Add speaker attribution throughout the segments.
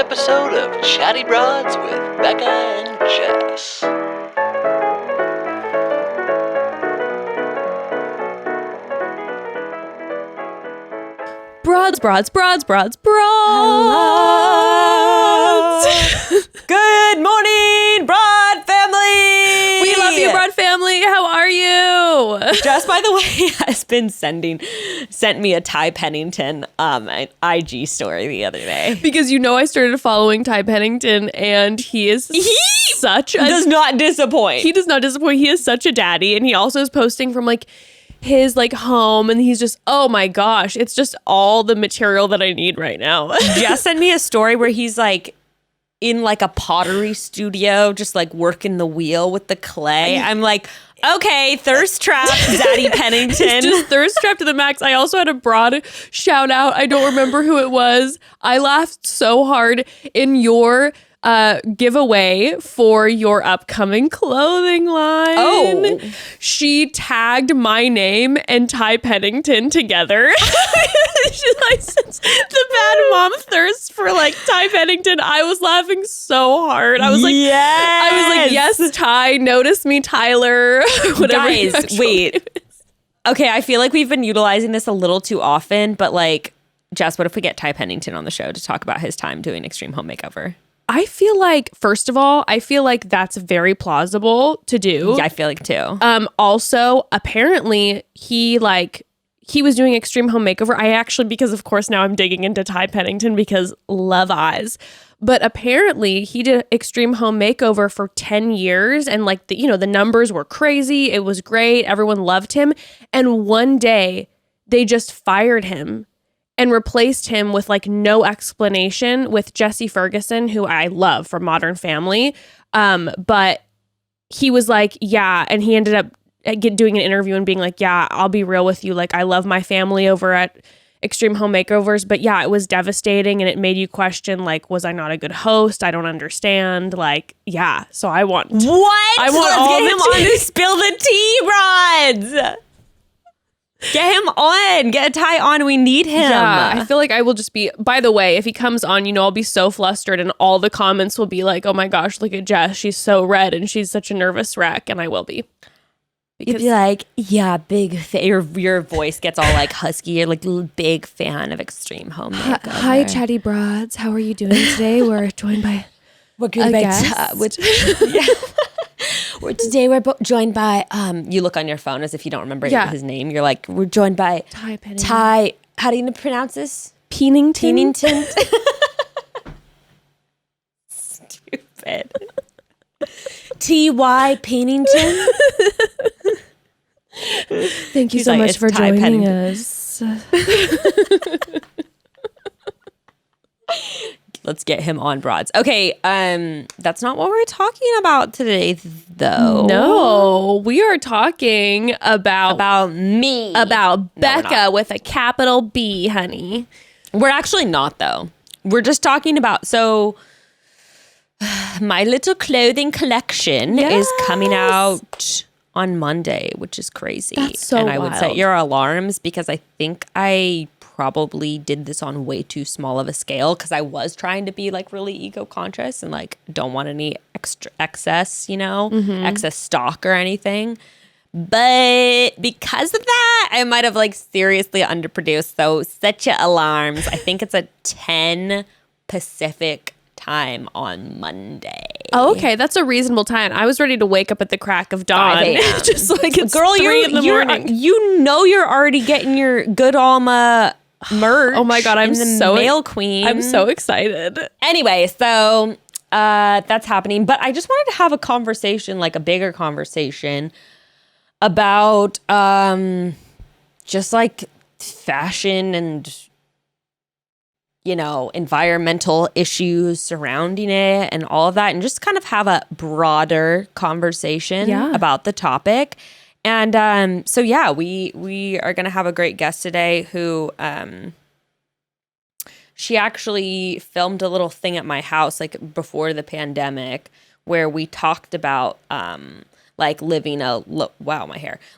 Speaker 1: episode of Chatty Broads with Bekah and Jess.
Speaker 2: Broads.
Speaker 3: Good morning, Broad family.
Speaker 2: We love you, Broad family. How are you?
Speaker 3: Jess, by the way, has been sent me a Ty Pennington an IG story the other day.
Speaker 2: Because I started following Ty Pennington, and he does
Speaker 3: not disappoint.
Speaker 2: He does not disappoint. He is such a daddy, and he also is posting from his home, and he's just, oh my gosh, it's just all the material that I need right now.
Speaker 3: Jess sent me a story where he's in a pottery studio, just working the wheel with the clay. I'm like, okay, thirst trap, Zaddy Pennington.
Speaker 2: Just thirst trap to the max. I also had a Broad shout out. I don't remember who it was. I laughed so hard in your giveaway for your upcoming clothing line.
Speaker 3: Oh.
Speaker 2: She tagged my name and Ty Pennington together. Since the bad mom thirst for Ty Pennington, I was laughing so hard. I was like, yes, Ty, notice me, Tyler. Whatever.
Speaker 3: Guys, wait. Okay, I feel like we've been utilizing this a little too often, but Jess, what if we get Ty Pennington on the show to talk about his time doing Extreme Home Makeover?
Speaker 2: I feel first of all, that's very plausible to do.
Speaker 3: Yeah, I feel like too.
Speaker 2: Also, apparently he was doing Extreme Home Makeover. I actually, because of course now I'm digging into Ty Pennington because love eyes. But apparently he did Extreme Home Makeover for 10 years, and the numbers were crazy. It was great. Everyone loved him. And one day they just fired him and replaced him with no explanation with Jesse Ferguson, who I love from Modern Family. But he was yeah, and he ended up doing an interview and being yeah, I'll be real with you. I love my family over at Extreme Home Makeovers, but yeah, it was devastating, and it made you question, was I not a good host? I don't understand. Yeah, so I want...
Speaker 3: What?
Speaker 2: I want
Speaker 3: Let's get him on to spill the tea, Rods. Get him on. Get a Ty on. We need him.
Speaker 2: Yeah, I feel I will just be... By the way, if he comes on, I'll be so flustered, and all the comments will be oh my gosh, look at Jess. She's so red, and she's such a nervous wreck, and I will be.
Speaker 3: You'd be yeah, big fan. Your voice gets all husky. You're big fan of Extreme Home Makeover.
Speaker 2: Hi, Chatty Broads. How are you doing today? We're joined by
Speaker 3: we're joined by you look on your phone as if you don't remember his name. You're we're joined by
Speaker 2: Ty Pennington.
Speaker 3: Ty, how do you pronounce this?
Speaker 2: Pennington.
Speaker 3: Stupid. T.Y. Pennington.
Speaker 2: Thank you so much for
Speaker 3: Ty
Speaker 2: joining
Speaker 3: Pennington.
Speaker 2: us.
Speaker 3: Let's get him on, Broads. Okay, that's not what we're talking about today, though.
Speaker 2: No, we are talking about
Speaker 3: me.
Speaker 2: About Bekah with a capital B, honey.
Speaker 3: We're actually not, though. We're just talking about... So, my little clothing collection is coming out on Monday, which is crazy.
Speaker 2: That's so
Speaker 3: And I would
Speaker 2: wild.
Speaker 3: set your alarms because I think I probably did this on way too small of a scale because I was trying to be really eco-conscious and don't want any extra excess, excess stock or anything. But because of that, I might have seriously underproduced. So set your alarms. I think it's a 10 Pacific time on Monday.
Speaker 2: Oh, okay, that's a reasonable time. I was ready to wake up at the crack of dawn. Just it's
Speaker 3: girl,
Speaker 2: 3 in the morning.
Speaker 3: You're already getting your Good Alma merch.
Speaker 2: Oh my God, I'm so
Speaker 3: Mail Queen.
Speaker 2: I'm so excited.
Speaker 3: Anyway, so that's happening. But I just wanted to have a conversation, a bigger conversation about just fashion and environmental issues surrounding it and all of that, and just kind of have a broader conversation about the topic. And so yeah, we are going to have a great guest today who she actually filmed a little thing at my house before the pandemic where we talked about like living a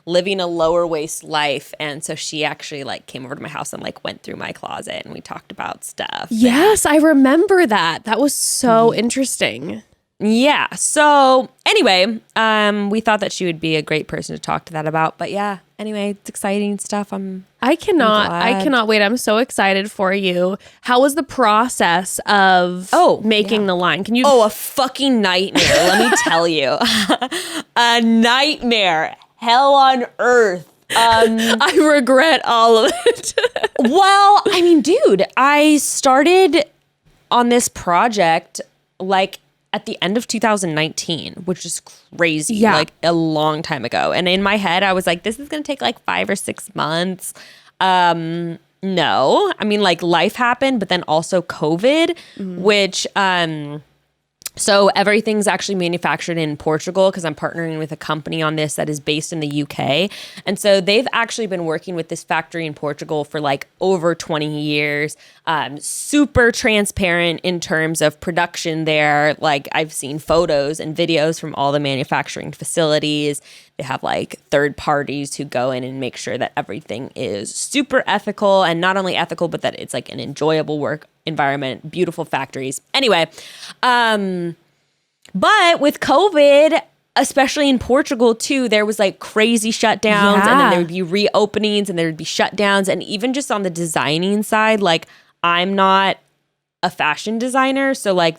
Speaker 3: living a lower waist life. And so she actually like came over to my house and like went through my closet and we talked about stuff.
Speaker 2: Yes, I remember that. That was so interesting.
Speaker 3: Yeah. So anyway, we thought that she would be a great person to talk to that about. But yeah, anyway, it's exciting stuff.
Speaker 2: I cannot wait. I'm so excited for you. How was the process of making the line? Can you?
Speaker 3: Oh, a fucking nightmare. Let me tell you. A nightmare. Hell on earth.
Speaker 2: I regret all of it.
Speaker 3: Well, I mean, dude, I started on this project like at the end of 2019, which is crazy, like a long time ago. And in my head, I was like, this is going to take like 5 or 6 months. No, I mean, like life happened, but then also COVID, which, so everything's actually manufactured in Portugal because I'm partnering with a company on this that is based in the UK. And so they've actually been working with this factory in Portugal for like over 20 years. Super transparent in terms of production there. Like I've seen photos and videos from all the manufacturing facilities. They have like third parties who go in and make sure that everything is super ethical, and not only ethical, but that it's like an enjoyable work environment, beautiful factories. Anyway, but with COVID, especially in Portugal too, there was like crazy shutdowns and then there would be reopenings and there would be shutdowns. And even just on the designing side, like I'm not a fashion designer. So like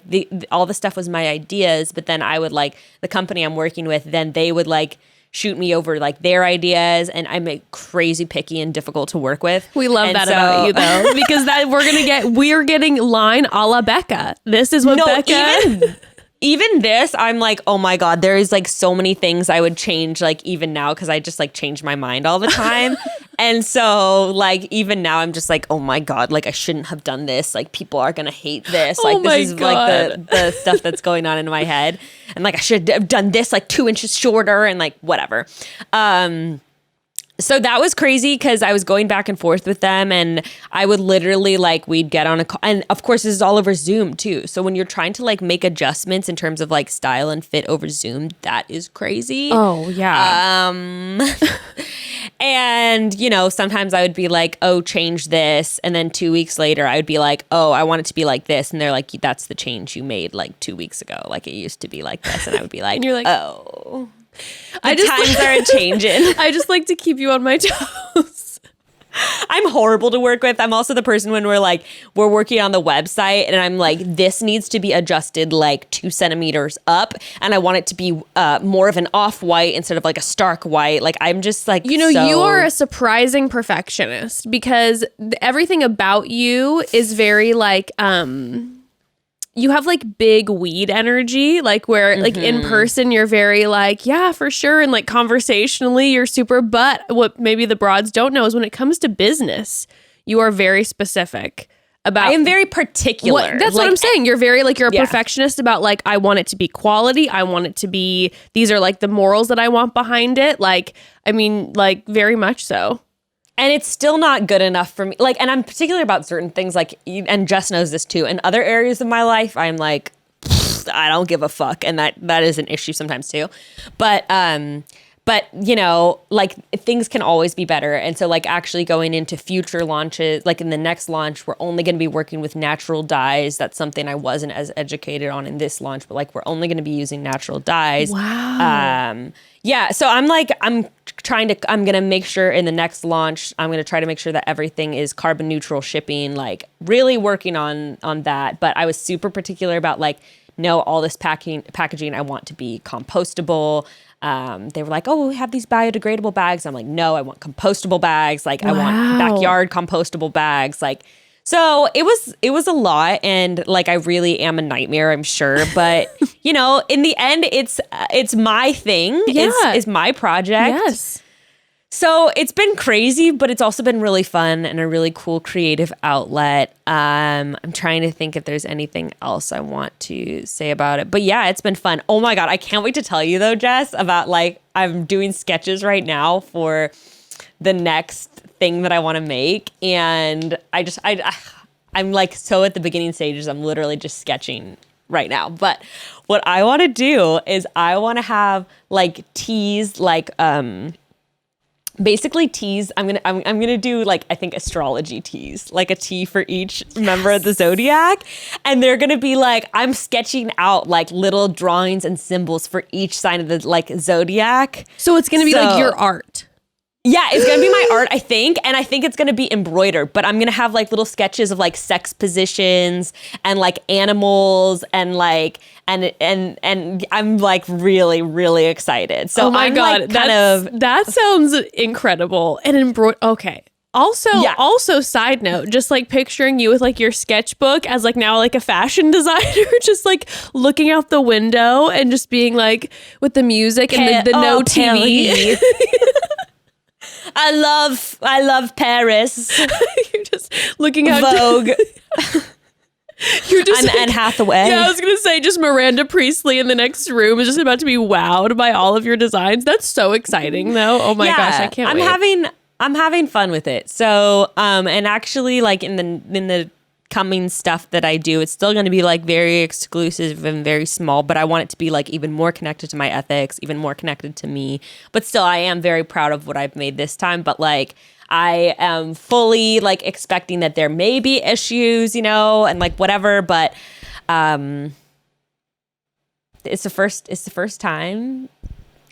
Speaker 3: all the stuff was my ideas, but then I would like the company I'm working with, then they would like shoot me over like their ideas, and I'm like crazy picky and difficult to work with.
Speaker 2: We love that about you though, because that we're getting line a la Bekah. This is what Bekah.
Speaker 3: Even this, I'm like, oh my God, there is like so many things I would change like even now because I just like change my mind all the time. And so like even now I'm just like, oh my God, like I shouldn't have done this. Like people are going to hate this. Like this is like the stuff that's going on in my head. And like I should have done this like 2 inches shorter and like whatever. So that was crazy because I was going back and forth with them, and I would literally like we'd get on a call, and of course this is all over Zoom too. So when you're trying to like make adjustments in terms of like style and fit over Zoom, that is crazy.
Speaker 2: Oh yeah.
Speaker 3: And you know, sometimes I would be like, oh, change this, and then 2 weeks later I would be like, oh, I want it to be like this, and they're like, that's the change you made like 2 weeks ago. Like it used to be like this, and I would be like, and you're like, oh. Times are changing.
Speaker 2: I just like to keep you on my toes.
Speaker 3: I'm horrible to work with. I'm also the person when we're working on the website and I'm like, this needs to be adjusted like 2 centimeters up, and I want it to be more of an off-white instead of like a stark white. Like I'm just like,
Speaker 2: you are a surprising perfectionist because everything about you is very like you have like big weed energy, like where like in person you're very like, yeah, for sure. And like conversationally you're super, but what maybe the broads don't know is when it comes to business, you are very specific about.
Speaker 3: I am very particular.
Speaker 2: That's what I'm saying. You're very like, you're a perfectionist about like, I want it to be quality. I want it to be, these are like the morals that I want behind it. Like, I mean, like very much so.
Speaker 3: And it's still not good enough for me. Like, and I'm particular about certain things, like, and Jess knows this too. In other areas of my life, I'm like, I don't give a fuck. And that is an issue sometimes too. But you know, like things can always be better. And so like actually going into future launches, like in the next launch, we're only going to be working with natural dyes. That's something I wasn't as educated on in this launch, but like we're only going to be using natural dyes.
Speaker 2: Wow.
Speaker 3: Yeah. So I'm going to make sure in the next launch, I'm going to try to make sure that everything is carbon neutral shipping, like really working on that. But I was super particular about like, no, all this packaging, I want to be compostable. They were like, oh, we have these biodegradable bags. I'm like, no, I want compostable bags. Like I want backyard compostable bags. Like, so it was a lot. And like, I really am a nightmare, I'm sure. But you know, in the end, it's my thing.
Speaker 2: Yeah.
Speaker 3: It's my project.
Speaker 2: Yes.
Speaker 3: So it's been crazy, but it's also been really fun and a really cool creative outlet. I'm trying to think if there's anything else I want to say about it. But yeah, it's been fun. Oh my God, I can't wait to tell you though, Jess, about like I'm doing sketches right now for the next thing that I want to make. And I'm like so at the beginning stages, I'm literally just sketching right now. But what I want to do is I want to have like teas, like basically teas. I'm gonna do like, I think, astrology teas, like a tea for each member of the zodiac, and they're gonna be like, I'm sketching out like little drawings and symbols for each sign of the like zodiac.
Speaker 2: So it's gonna be like your art.
Speaker 3: Yeah, it's gonna be my art, I think, and I think it's gonna be embroidered. But I'm gonna have like little sketches of like sex positions and like animals and like and I'm like really, really excited. So
Speaker 2: oh my
Speaker 3: I'm
Speaker 2: God,
Speaker 3: like
Speaker 2: that sounds incredible. And okay. Also, side note, just like picturing you with like your sketchbook as like now like a fashion designer, just like looking out the window and just being like with the music and the no TV.
Speaker 3: I love Paris.
Speaker 2: You're just looking out
Speaker 3: Vogue.
Speaker 2: You're just
Speaker 3: I'm Anne Hathaway.
Speaker 2: Yeah, I was gonna say just Miranda Priestley in the next room is just about to be wowed by all of your designs. That's so exciting, though. Oh my gosh, I can't wait.
Speaker 3: I'm having fun with it. So, and actually, like in the coming stuff that I do, it's still going to be like very exclusive and very small, but I want it to be like even more connected to my ethics, even more connected to me. But still, I am very proud of what I've made this time. But like, I am fully like expecting that there may be issues, you know, and like whatever. But it's the first time.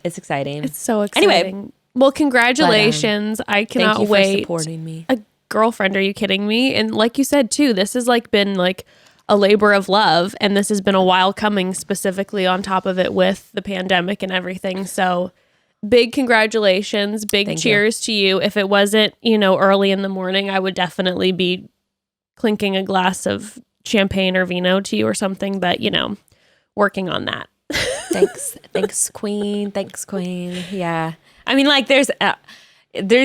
Speaker 3: It's exciting.
Speaker 2: It's so exciting. Anyway, well, congratulations! I cannot
Speaker 3: thank you
Speaker 2: wait.
Speaker 3: For supporting me.
Speaker 2: A girlfriend, are you kidding me? And like you said too, this has like been like a labor of love, and this has been a while coming. Specifically, on top of it with the pandemic and everything. So, big congratulations! Big cheers to you. If it wasn't, you know, early in the morning, I would definitely be clinking a glass of champagne or vino to you or something. But you know, working on that.
Speaker 3: Thanks, Queen. Thanks, Queen. Yeah. I mean, like, there's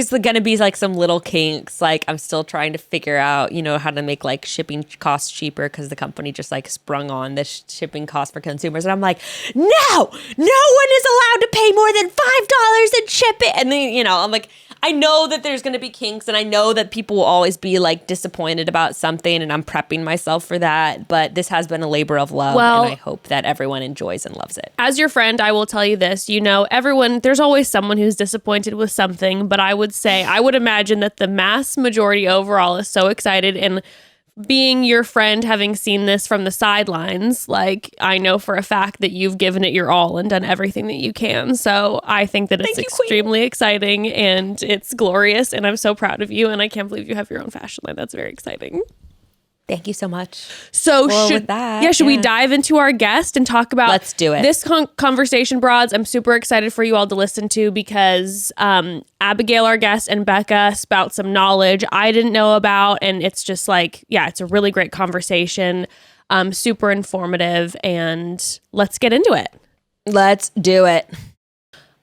Speaker 3: gonna be like some little kinks. Like, I'm still trying to figure out, you know, how to make like shipping costs cheaper because the company just like sprung on this shipping cost for consumers, and I'm like, no one is allowed to pay more than $5 and ship it. And then, you know, I'm like, I know that there's gonna be kinks, and I know that people will always be like disappointed about something, and I'm prepping myself for that. But this has been a labor of love, and I hope that everyone enjoys and loves it.
Speaker 2: As your friend, I will tell you this, you know, there's always someone who's disappointed with something, but I would imagine that the mass majority overall is so excited. And being your friend, having seen this from the sidelines, like, I know for a fact that you've given it your all and done everything that you can. So I think that it's extremely exciting and it's glorious, and I'm so proud of you, and I can't believe you have your own fashion line. That's very exciting.
Speaker 3: Thank you so much.
Speaker 2: So should we dive into our guest and talk about
Speaker 3: Let's do it.
Speaker 2: This conversation, broads? I'm super excited for you all to listen to because Abigail, our guest, and Bekah spout some knowledge I didn't know about. And it's just like, yeah, it's a really great conversation, super informative, and let's get into it.
Speaker 3: Let's do it.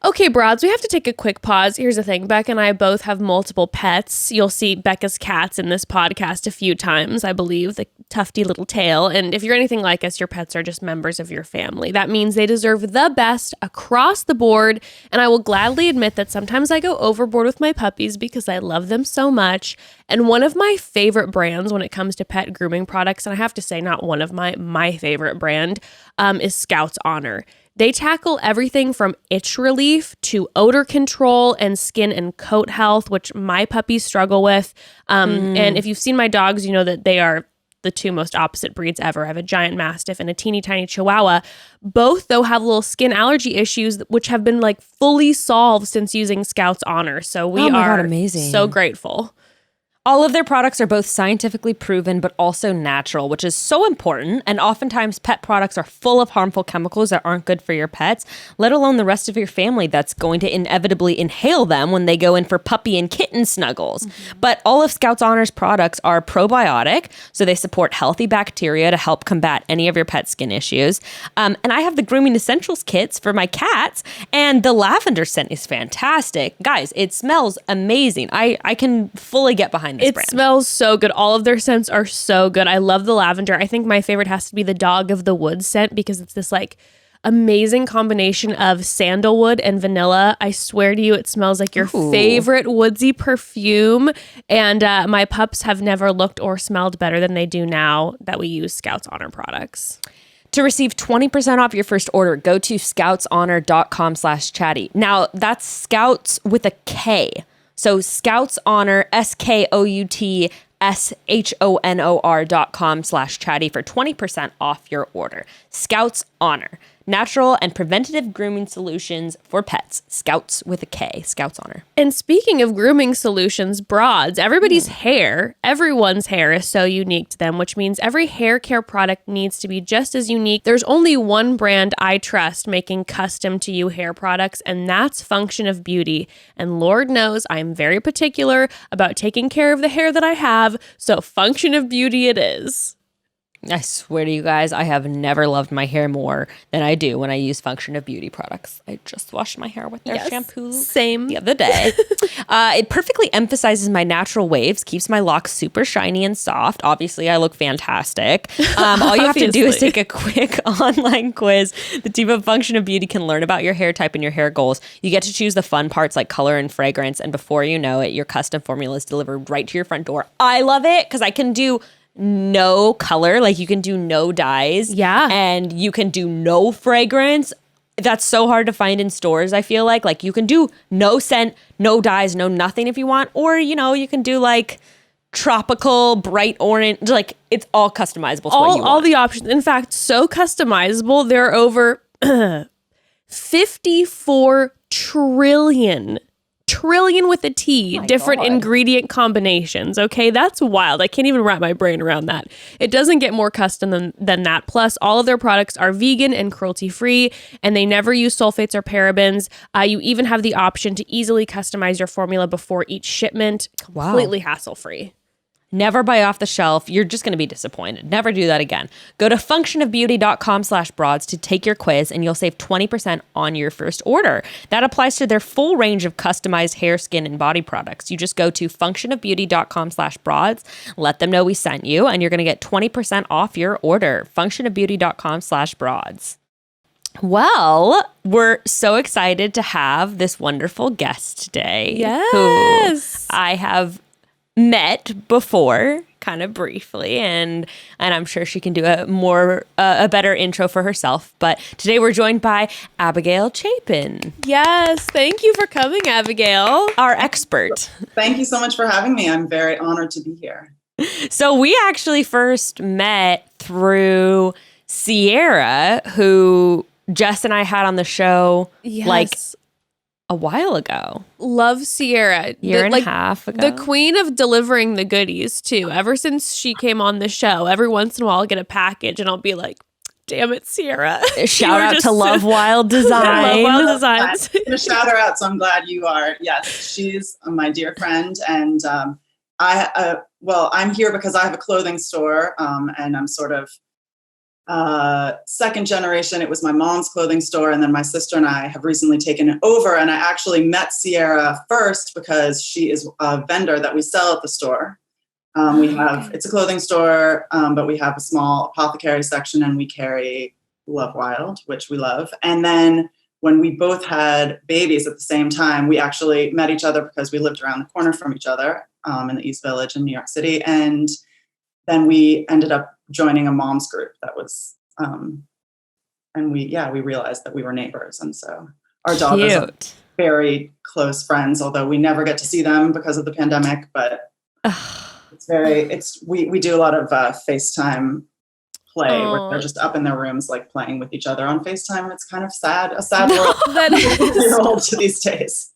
Speaker 2: Okay, broads, we have to take a quick pause. Here's the thing. Bekah and I both have multiple pets. You'll see Bekah's cats in this podcast a few times, I believe, the tufty little tail. And if you're anything like us, your pets are just members of your family. That means they deserve the best across the board. And I will gladly admit that sometimes I go overboard with my puppies because I love them so much. And one of my favorite brands when it comes to pet grooming products, and I have to say not one of my favorite brand, is Scout's Honor. They tackle everything from itch relief to odor control and skin and coat health, which my puppies struggle with. And if you've seen my dogs, you know that they are the two most opposite breeds ever. I have a giant Mastiff and a teeny tiny Chihuahua. Both, though, have little skin allergy issues, which have been like fully solved since using Scout's Honor. So we are
Speaker 3: amazing.
Speaker 2: So grateful.
Speaker 3: All of their products are both scientifically proven, but also natural, which is so important. And oftentimes pet products are full of harmful chemicals that aren't good for your pets, let alone the rest of your family that's going to inevitably inhale them when they go in for puppy and kitten snuggles. Mm-hmm. But all of Scout's Honor's products are probiotic, so they support healthy bacteria to help combat any of your pet skin issues. And I have the Grooming Essentials kits for my cats, and the lavender scent is fantastic. Guys, it smells amazing. I can fully get behind this brand.
Speaker 2: Smells so good. All of their scents are so good. I love the lavender. I think my favorite has to be the Dog of the Woods scent because it's this like amazing combination of sandalwood and vanilla. I swear to you, it smells like your favorite woodsy perfume. And my pups have never looked or smelled better than they do now that we use Scout's Honor products.
Speaker 3: To receive 20% off your first order, go to scoutshonor.com/chatty. Now, that's Scouts with a K. So Scouts Honor, SKOUTSHONOR.com/chatty for 20% off your order. Scouts Honor. Natural and preventative grooming solutions for pets. Scouts with a K. Scouts Honor.
Speaker 2: And speaking of grooming solutions, broads, everyone's hair is so unique to them, which means every hair care product needs to be just as unique. There's only one brand I trust making custom to you hair products, and that's Function of Beauty. And Lord knows I'm very particular about taking care of the hair that I have, so Function of Beauty it is.
Speaker 3: I swear to you guys, I have never loved my hair more than I do when I use Function of Beauty products. I just washed my hair with their shampoo the other day. It perfectly emphasizes my natural waves, keeps my locks super shiny and soft. Obviously, I look fantastic. All you have to do is take a quick online quiz. The team of Function of Beauty can learn about your hair type and your hair goals. You get to choose the fun parts like color and fragrance, and before you know it, your custom formula is delivered right to your front door. I love it because I can do no color, like you can do no dyes, and you can do no fragrance. That's so hard to find in stores. I feel like you can do no scent, no dyes, no nothing if you want, or you can do like tropical bright orange, like it's all customizable to what you want.
Speaker 2: All the options, in fact, so customizable. There are over 54 trillion with a T, different ingredient combinations. Okay, that's wild. I can't even wrap my brain around that. It doesn't get more custom than that. Plus, all of their products are vegan and cruelty-free, and they never use sulfates or parabens. You even have the option to easily customize your formula before each shipment, completely hassle-free.
Speaker 3: Never buy off the shelf. You're just going to be disappointed. Never do that again. Go to functionofbeauty.com/broads to take your quiz, and you'll save 20% on your first order. That applies to their full range of customized hair, skin, and body products. You just go to functionofbeauty.com/broads, let them know we sent you, and you're going to get 20% off your order. Functionofbeauty.com/broads. Well, we're so excited to have this wonderful guest today.
Speaker 2: Yes.
Speaker 3: Who I have met before, kind of briefly, and I'm sure she can do a better intro for herself. But today we're joined by Abigail Chapin.
Speaker 2: Yes, thank you for coming, Abigail,
Speaker 3: our expert.
Speaker 4: Thank you so much for having me. I'm very honored to be here.
Speaker 3: So we actually first met through Sierra, who Jess and I had on the show a while ago.
Speaker 2: Love Sierra.
Speaker 3: Year and a half ago.
Speaker 2: The queen of delivering the goodies, too. Ever since she came on the show, every once in a while I'll get a package and I'll be like, damn it, Sierra.
Speaker 3: Shout out to Love Wild Design.
Speaker 2: Love Wild Designs.
Speaker 4: I'm going to shout her out, so I'm glad you are. Yes, she's my dear friend. And I'm here because I have a clothing store, and I'm sort of second generation. It was my mom's clothing store, and then my sister and I have recently taken it over. And I actually met Sierra first because she is a vendor that we sell at the store. It's a clothing store, but we have a small apothecary section, and we carry Love Wild, which we love. And then when we both had babies at the same time, we actually met each other because we lived around the corner from each other in the East Village in New York City. And then we ended up joining a mom's group that was, and we realized that we were neighbors. And so our daughters are very close friends, although we never get to see them because of the pandemic, but we do a lot of FaceTime play where they're just up in their rooms, like playing with each other on FaceTime. It's kind of a sad world
Speaker 2: that is
Speaker 4: old to these days.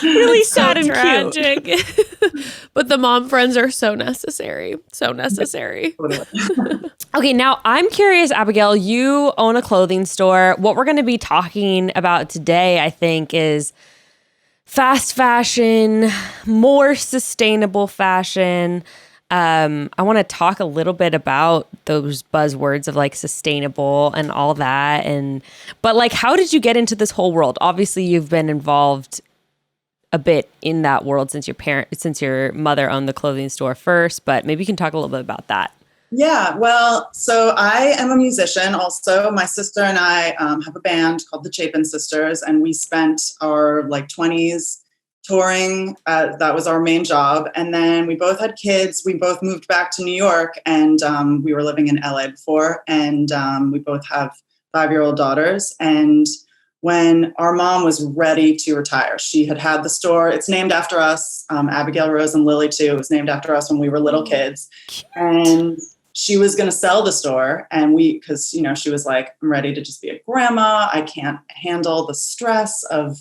Speaker 3: Really sad and
Speaker 2: tragic.
Speaker 3: cute.
Speaker 2: But the mom friends are so necessary.
Speaker 3: Okay, now I'm curious, Abigail, you own a clothing store. What we're going to be talking about today, I think, is fast fashion, more sustainable fashion. I want to talk a little bit about those buzzwords of like sustainable and all that. But like, how did you get into this whole world? Obviously, you've been involved a bit in that world since your mother owned the clothing store first, but maybe you can talk a little bit about that.
Speaker 4: Yeah, well, so I am a musician also. My sister and I have a band called the Chapin Sisters, and we spent our 20s touring. That was our main job. And then we both had kids. We both moved back to New York, and we were living in LA before. And we both have 5-year-old daughters. And when our mom was ready to retire, she had the store. It's named after us, Abigail, Rose, and Lily too. It was named after us when we were little kids. And she was going to sell the store. And because, she was like, I'm ready to just be a grandma. I can't handle the stress of,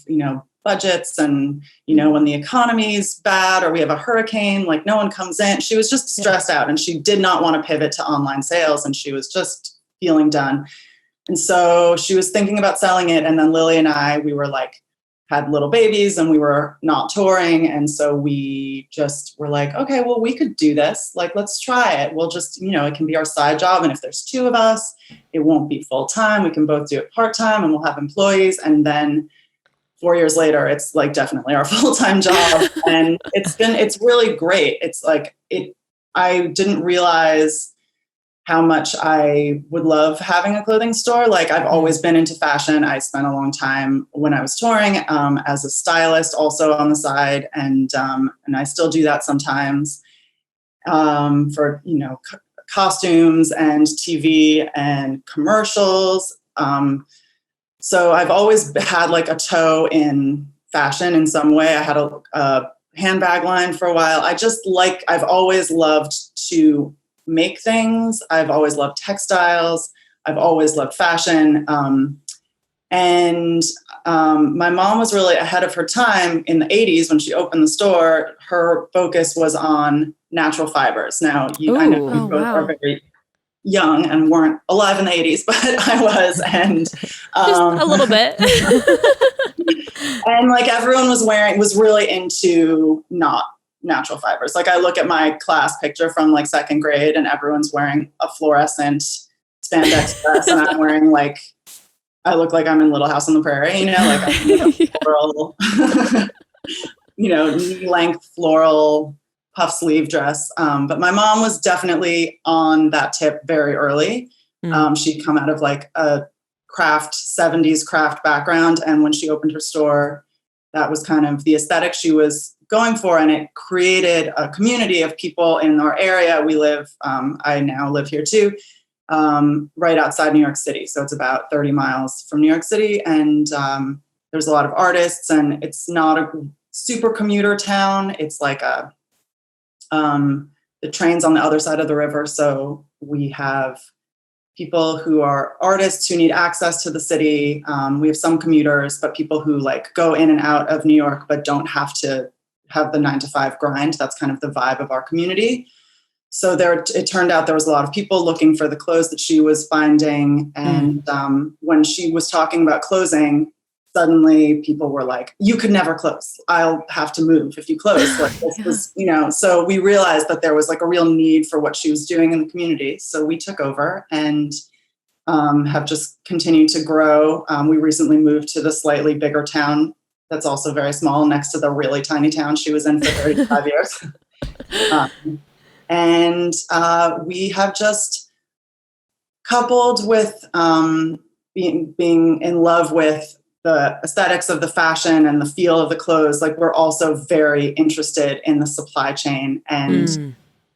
Speaker 4: budgets and, when the economy's bad or we have a hurricane, like no one comes in. She was just stressed out, and she did not want to pivot to online sales, and she was just feeling done. And so she was thinking about selling it. And then Lily and I, we were like, had little babies and we were not touring. And so we just were like, okay, well, we could do this. Like, let's try it. We'll just, it can be our side job. And if there's 2 of us, it won't be full time. We can both do it part-time and we'll have employees. And then 4 years later, it's like definitely our full-time job. And it's really great. It's like, I didn't realize how much I would love having a clothing store. Like, I've always been into fashion. I spent a long time when I was touring as a stylist also on the side. And I still do that sometimes for, costumes and TV and commercials. So I've always had like a toe in fashion in some way. I had a handbag line for a while. I've always loved to make things. I've always loved textiles. I've always loved fashion. And my mom was really ahead of her time in the 80s when she opened the store. Her focus was on natural fibers. Now, I know you both are very young and weren't alive in the 80s, but I was. And
Speaker 2: just a little bit.
Speaker 4: And like everyone was really into not natural fibers. Like, I look at my class picture from like 2nd grade and everyone's wearing a fluorescent spandex dress and I'm wearing I look like I'm in Little House on the Prairie, like I'm floral, knee-length floral puff sleeve dress. But my mom was definitely on that tip very early. She'd come out of like a 70s craft background. And when she opened her store, that was kind of the aesthetic she was going for, and it created a community of people in our area. We live, I now live here too, right outside New York City. So it's about 30 miles from New York City, and there's a lot of artists, and it's not a super commuter town. It's like the train's on the other side of the river. So we have people who are artists who need access to the city. We have some commuters, but people who like go in and out of New York, but don't have to have the 9-to-5 grind. That's kind of the vibe of our community. So it turned out there was a lot of people looking for the clothes that she was finding. And when she was talking about closing, suddenly people were like, you could never close. I'll have to move if you close. Like this was, so we realized that there was like a real need for what she was doing in the community. So we took over and have just continued to grow. We recently moved to the slightly bigger town that's also very small next to the really tiny town she was in for 35 years. And we have just coupled with being in love with the aesthetics of the fashion and the feel of the clothes. Like, we're also very interested in the supply chain and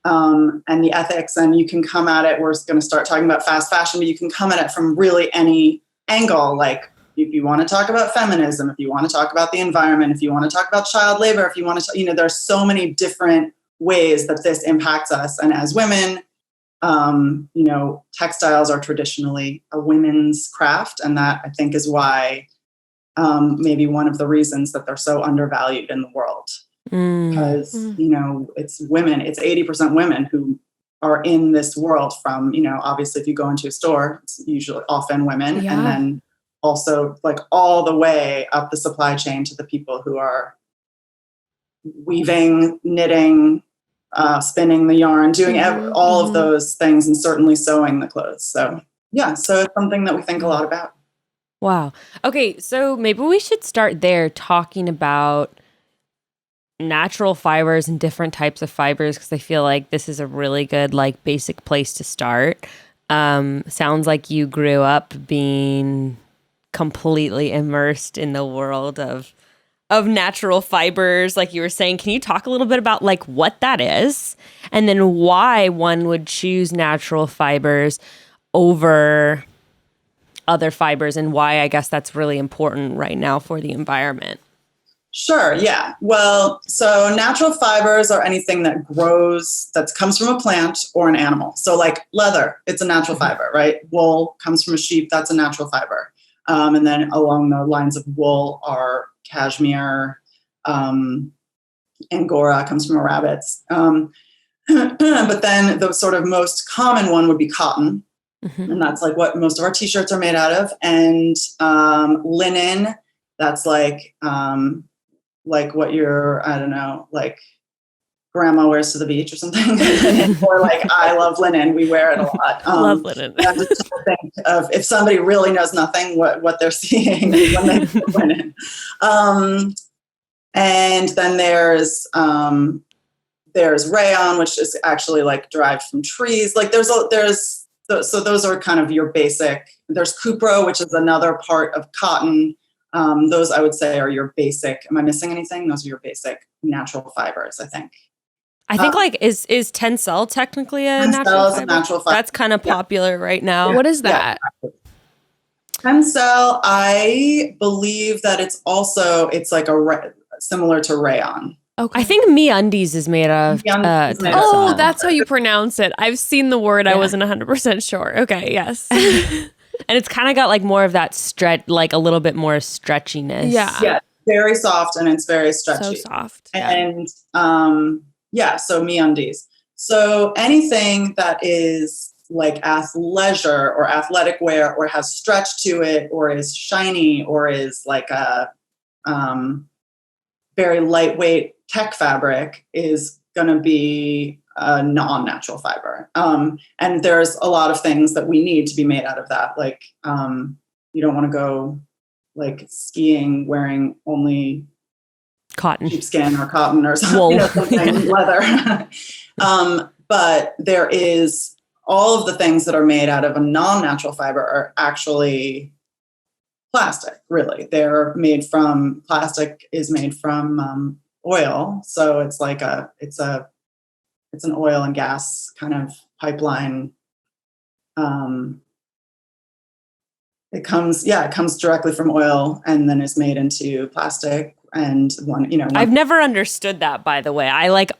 Speaker 4: the ethics. And you can come at it. We're going to start talking about fast fashion, but you can come at it from really any angle. Like, if you want to talk about feminism, if you want to talk about the environment, if you want to talk about child labor, if you want to, there's so many different ways that this impacts us. And as women, textiles are traditionally a women's craft. And that, I think, is why maybe one of the reasons that they're so undervalued in the world. Because, it's women, it's 80% women who are in this world from, obviously if you go into a store, it's usually often women. Yeah. And then also like all the way up the supply chain to the people who are weaving, knitting, spinning the yarn, doing all of those things, and certainly sewing the clothes. So so it's something that we think a lot about.
Speaker 3: Wow. Okay, so maybe we should start there talking about natural fibers and different types of fibers, because I feel like this is a really good like basic place to start. Sounds like you grew up being completely immersed in the world of of natural fibers, like you were saying. Can you talk a little bit about like what that is, and then why one would choose natural fibers over other fibers, and why I guess that's really important right now for the environment?
Speaker 4: Sure. Yeah. Well, so natural fibers are anything that grows, that comes from a plant or an animal. So like leather, it's a natural fiber, right? Wool comes from a sheep, that's a natural fiber. And then along the lines of wool are cashmere, Angora comes from a rabbit's. But then the sort of most common one would be cotton. And that's like what most of our t-shirts are made out of. And linen, that's like what your, I don't know, like grandma wears to the beach or something. Or like, I love linen. We wear it a lot.
Speaker 2: Love linen.
Speaker 4: I just think of if somebody really knows nothing, what they're seeing when they put linen. And then there's rayon, which is actually like derived from trees. Like so those are kind of your basic. There's cupro, which is another part of cotton. Those I would say are your basic. Am I missing anything? Those are your basic natural fibers, I think.
Speaker 3: I think like is Tencel technically a natural fiber? That's kind of popular right now.
Speaker 2: What is that?
Speaker 4: Yeah. Tencel, I believe that it's like similar to rayon.
Speaker 2: Okay.
Speaker 3: I think MeUndies is made of Tencel.
Speaker 2: Oh, that's how you pronounce it. I've seen the word. I wasn't 100% sure. Okay, yes.
Speaker 3: And it's kind of got like more of that stretch, like a little bit more stretchiness.
Speaker 4: Yeah, very soft and it's very stretchy.
Speaker 2: So soft.
Speaker 4: And so MeUndies. So anything that is like athleisure or athletic wear or has stretch to it or is shiny or is like a very lightweight tech fabric is going to be a non-natural fiber. And there's a lot of things that we need to be made out of that. Like you don't want to go like skiing wearing only
Speaker 3: cotton,
Speaker 4: sheepskin or cotton or something, something leather. But there is all of the things that are made out of a non-natural fiber are actually plastic, really. Plastic is made from oil. So it's like it's an oil and gas kind of pipeline. It comes directly from oil and then is made into plastic. And I've
Speaker 3: never understood that, by the way.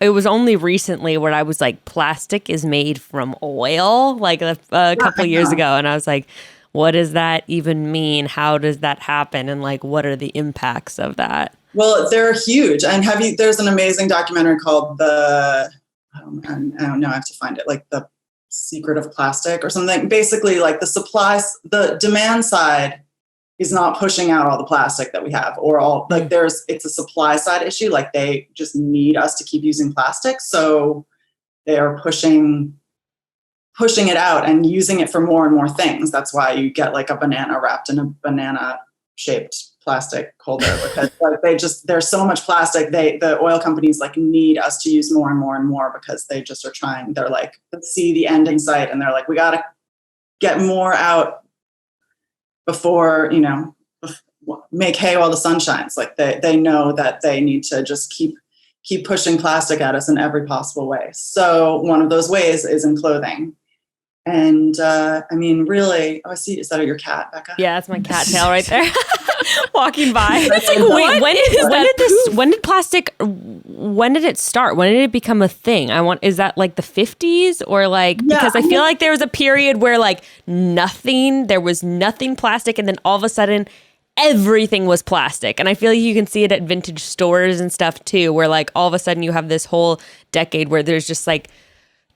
Speaker 3: It was only recently where I was like, plastic is made from oil, like a couple years ago. And I was like, what does that even mean? How does that happen? And like, what are the impacts of that?
Speaker 4: Well, they're huge. And there's an amazing documentary called I don't know, I have to find it, like The Secret of Plastic or something. Basically, like the demand side is not pushing out all the plastic that we have or all, like it's a supply side issue. Like they just need us to keep using plastic. So they are pushing it out and using it for more and more things. That's why you get like a banana wrapped in a banana shaped plastic holder because like there's so much plastic. The oil companies like need us to use more and more and more because they just are trying. They're like, see the end in sight, and they're like, we got to get more out before make hay while the sun shines. Like they know that they need to just keep pushing plastic at us in every possible way. So one of those ways is in clothing. And really, I see, is that your cat, Bekah?
Speaker 3: Yeah, that's my cat tail right there. Walking by.
Speaker 2: It's like, wait,
Speaker 3: when did it start? When did it become a thing? Is that like the 50s or like, because I feel like there was a period where like there was nothing plastic, and then all of a sudden everything was plastic. And I feel like you can see it at vintage stores and stuff too, where like all of a sudden you have this whole decade where there's just like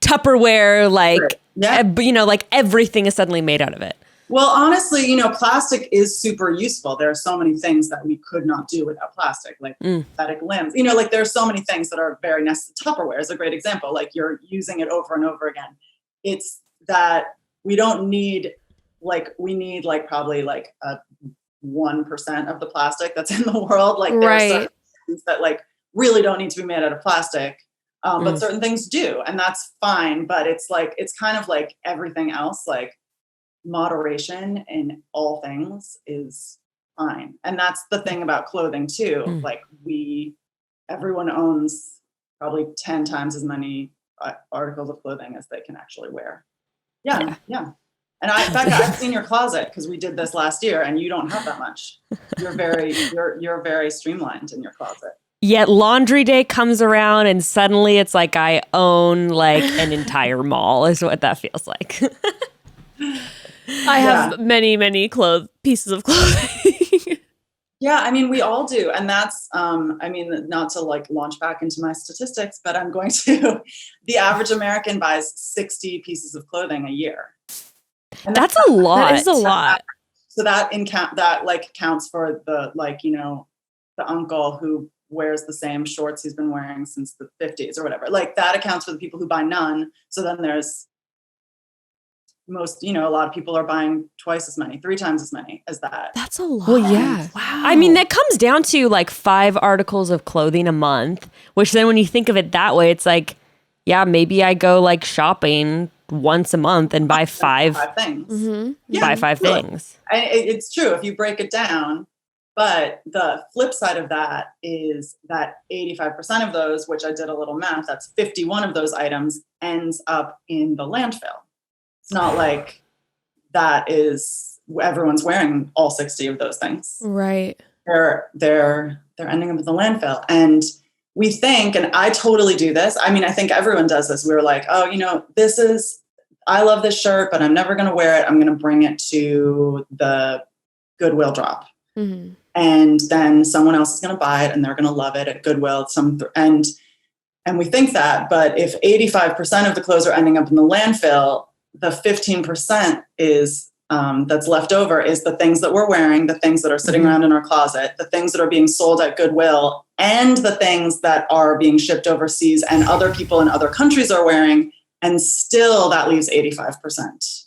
Speaker 3: Tupperware, like, like everything is suddenly made out of it.
Speaker 4: Well, honestly, plastic is super useful. There are so many things that we could not do without plastic, like prosthetic limbs. Like there are so many things that are very necessary. Tupperware is a great example. Like you're using it over and over again. It's that we don't need, we need probably a 1% of the plastic that's in the world. Like there are certain things that really don't need to be made out of plastic. But certain things do, and that's fine. But it's kind of like everything else, like moderation in all things is fine. And that's the thing about clothing too. Like everyone owns probably 10 times as many articles of clothing as they can actually wear. Yeah. And Becca, I've seen your closet because we did this last year, and you don't have that much. You're very streamlined in your closet.
Speaker 3: Yet laundry day comes around, and suddenly it's like I own like an entire mall. Is what that feels like.
Speaker 2: I have many pieces of clothing.
Speaker 4: Yeah, I mean, we all do. And that's, not to like launch back into my statistics, but I'm going to, the average American buys 60 pieces of clothing a year. And
Speaker 3: that's a lot.
Speaker 2: That is a lot.
Speaker 4: So that counts for the, like, you know, the uncle who wears the same shorts he's been wearing since the 50s or whatever. Like that accounts for the people who buy none. So then there's a lot of people are buying twice as many, 3 times as many as that.
Speaker 2: That's a lot.
Speaker 3: Well, yeah.
Speaker 2: Wow.
Speaker 3: I mean, that comes down to like 5 articles of clothing a month, which then when you think of it that way, it's like, yeah, maybe I go like shopping once a month and buy 5
Speaker 4: things.
Speaker 2: Mm-hmm.
Speaker 4: Yeah,
Speaker 3: buy 5 things.
Speaker 4: And it's true if you break it down. But the flip side of that is that 85% of those, which I did a little math, that's 51 of those items ends up in the landfill. It's not like that is everyone's wearing all 60 of those things.
Speaker 2: Right.
Speaker 4: They're ending up in the landfill. And we think, and I totally do this. I mean, I think everyone does this. We were like, oh, you know, I love this shirt, but I'm never going to wear it. I'm going to bring it to the Goodwill drop.
Speaker 2: Mm-hmm.
Speaker 4: And then someone else is going to buy it and they're going to love it at Goodwill. And we think that, but if 85% of the clothes are ending up in the landfill, the 15% is that's left over is the things that we're wearing, the things that are sitting around in our closet, the things that are being sold at Goodwill, and the things that are being shipped overseas and other people in other countries are wearing. And still that leaves 85%.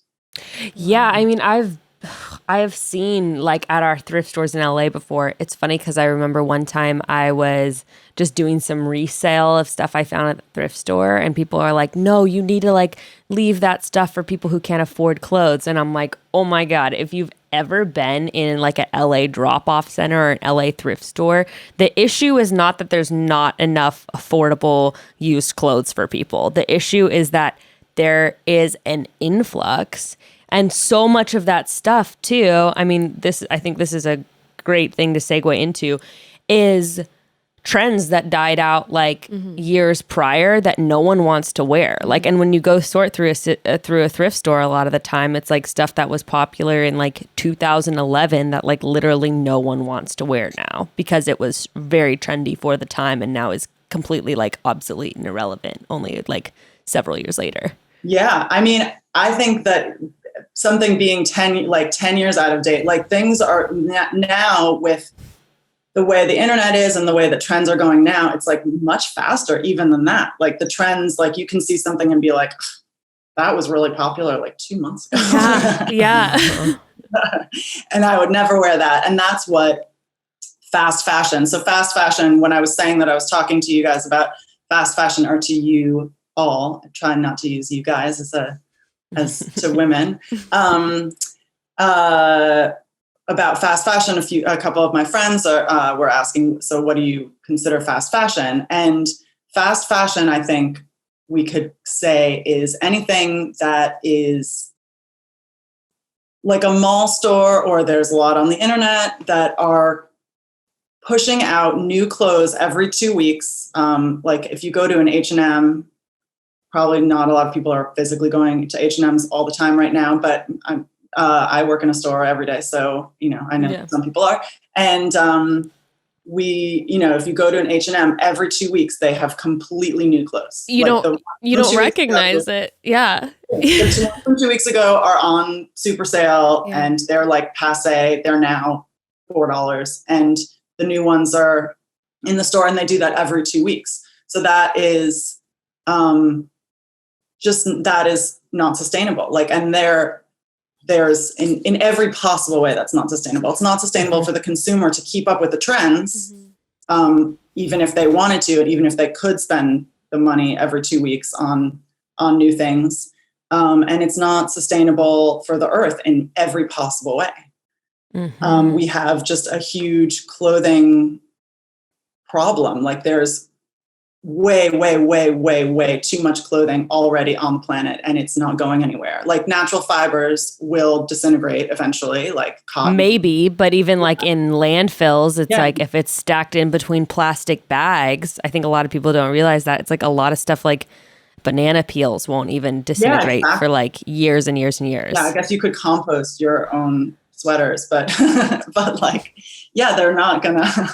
Speaker 3: Yeah, I mean, I've seen like at our thrift stores in LA before. It's funny because I remember one time I was just doing some resale of stuff I found at the thrift store, and people are like, no, you need to like leave that stuff for people who can't afford clothes. And I'm like, oh my God, if you've ever been in like a LA drop-off center or an LA thrift store, the issue is not that there's not enough affordable used clothes for people. The issue is that there is an influx. And so much of that stuff too, I mean, I think this is a great thing to segue into, is trends that died out like years prior that no one wants to wear. Like, and when you go sort through a thrift store, a lot of the time it's like stuff that was popular in like 2011 that like literally no one wants to wear now because it was very trendy for the time and now is completely like obsolete and irrelevant only like several years later.
Speaker 4: Yeah. I mean, I think that something being 10 years out of date, like things are now with the way the internet is and the way that trends are going now, it's like much faster even than that. Like the trends, like you can see something and be like, that was really popular like 2 months ago.
Speaker 2: Yeah.
Speaker 4: And I would never wear that. And that's what fast fashion. So fast fashion, when I was saying that I was talking to you guys about fast fashion, or to you all, I'm trying not to use you guys as to women, about fast fashion. A couple of my friends were asking, so what do you consider fast fashion? And fast fashion, I think we could say, is anything that is like a mall store, or there's a lot on the internet that are pushing out new clothes every 2 weeks. Like if you go to an H&M, probably not a lot of people are physically going to H&M's all the time right now, but I work in a store every day. So, I know some people are. And if you go to an H&M every 2 weeks, they have completely new clothes.
Speaker 2: You don't recognize it. Yeah.
Speaker 4: The two from 2 weeks ago are on super sale and they're like passe. They're now $4. And the new ones are in the store, and they do that every 2 weeks. So that is that is not sustainable. Like, and there's in every possible way that's not sustainable. It's not sustainable for the consumer to keep up with the trends, even if they wanted to, and even if they could spend the money every 2 weeks on new things. And it's not sustainable for the earth in every possible way. We have just a huge clothing problem. Like there's way too much clothing already on the planet, and it's not going anywhere. Like natural fibers will disintegrate eventually, like cotton.
Speaker 3: Maybe, but even like in landfills, it's like if it's stacked in between plastic bags, I think a lot of people don't realize that. It's like a lot of stuff like banana peels won't even disintegrate for like years and years and years.
Speaker 4: Yeah, I guess you could compost your own sweaters, but but like, yeah, they're not gonna.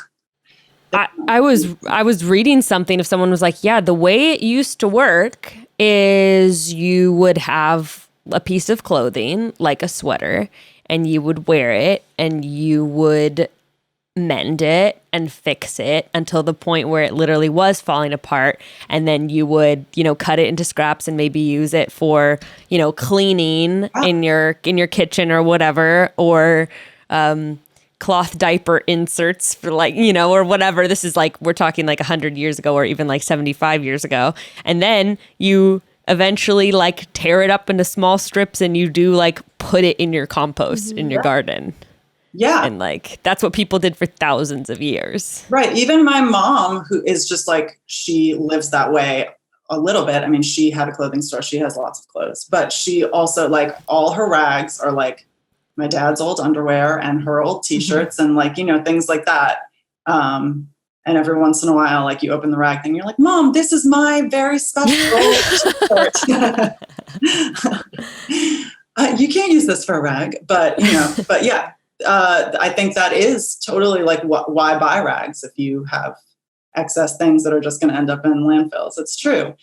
Speaker 3: I was reading something if someone was like, yeah, the way it used to work is you would have a piece of clothing like a sweater and you would wear it and you would mend it and fix it until the point where it literally was falling apart, and then you would, you know, cut it into scraps and maybe use it for, you know, cleaning in your kitchen or whatever, or cloth diaper inserts for like, you know, or whatever. This is like, we're talking like 100 years ago or even like 75 years ago. And then you eventually like tear it up into small strips and you do like put it in your compost in your garden.
Speaker 4: Yeah.
Speaker 3: And like, that's what people did for thousands of years.
Speaker 4: Right. Even my mom, who is just like, she lives that way a little bit. I mean, she had a clothing store. She has lots of clothes, but she also like all her rags are like my dad's old underwear and her old t-shirts and like, you know, things like that. And every once in a while, like you open the rag thing, you're like, Mom, this is my very special t-shirt. You can't use this for a rag, but you know, but yeah, I think that is totally like why buy rags if you have excess things that are just going to end up in landfills. It's true.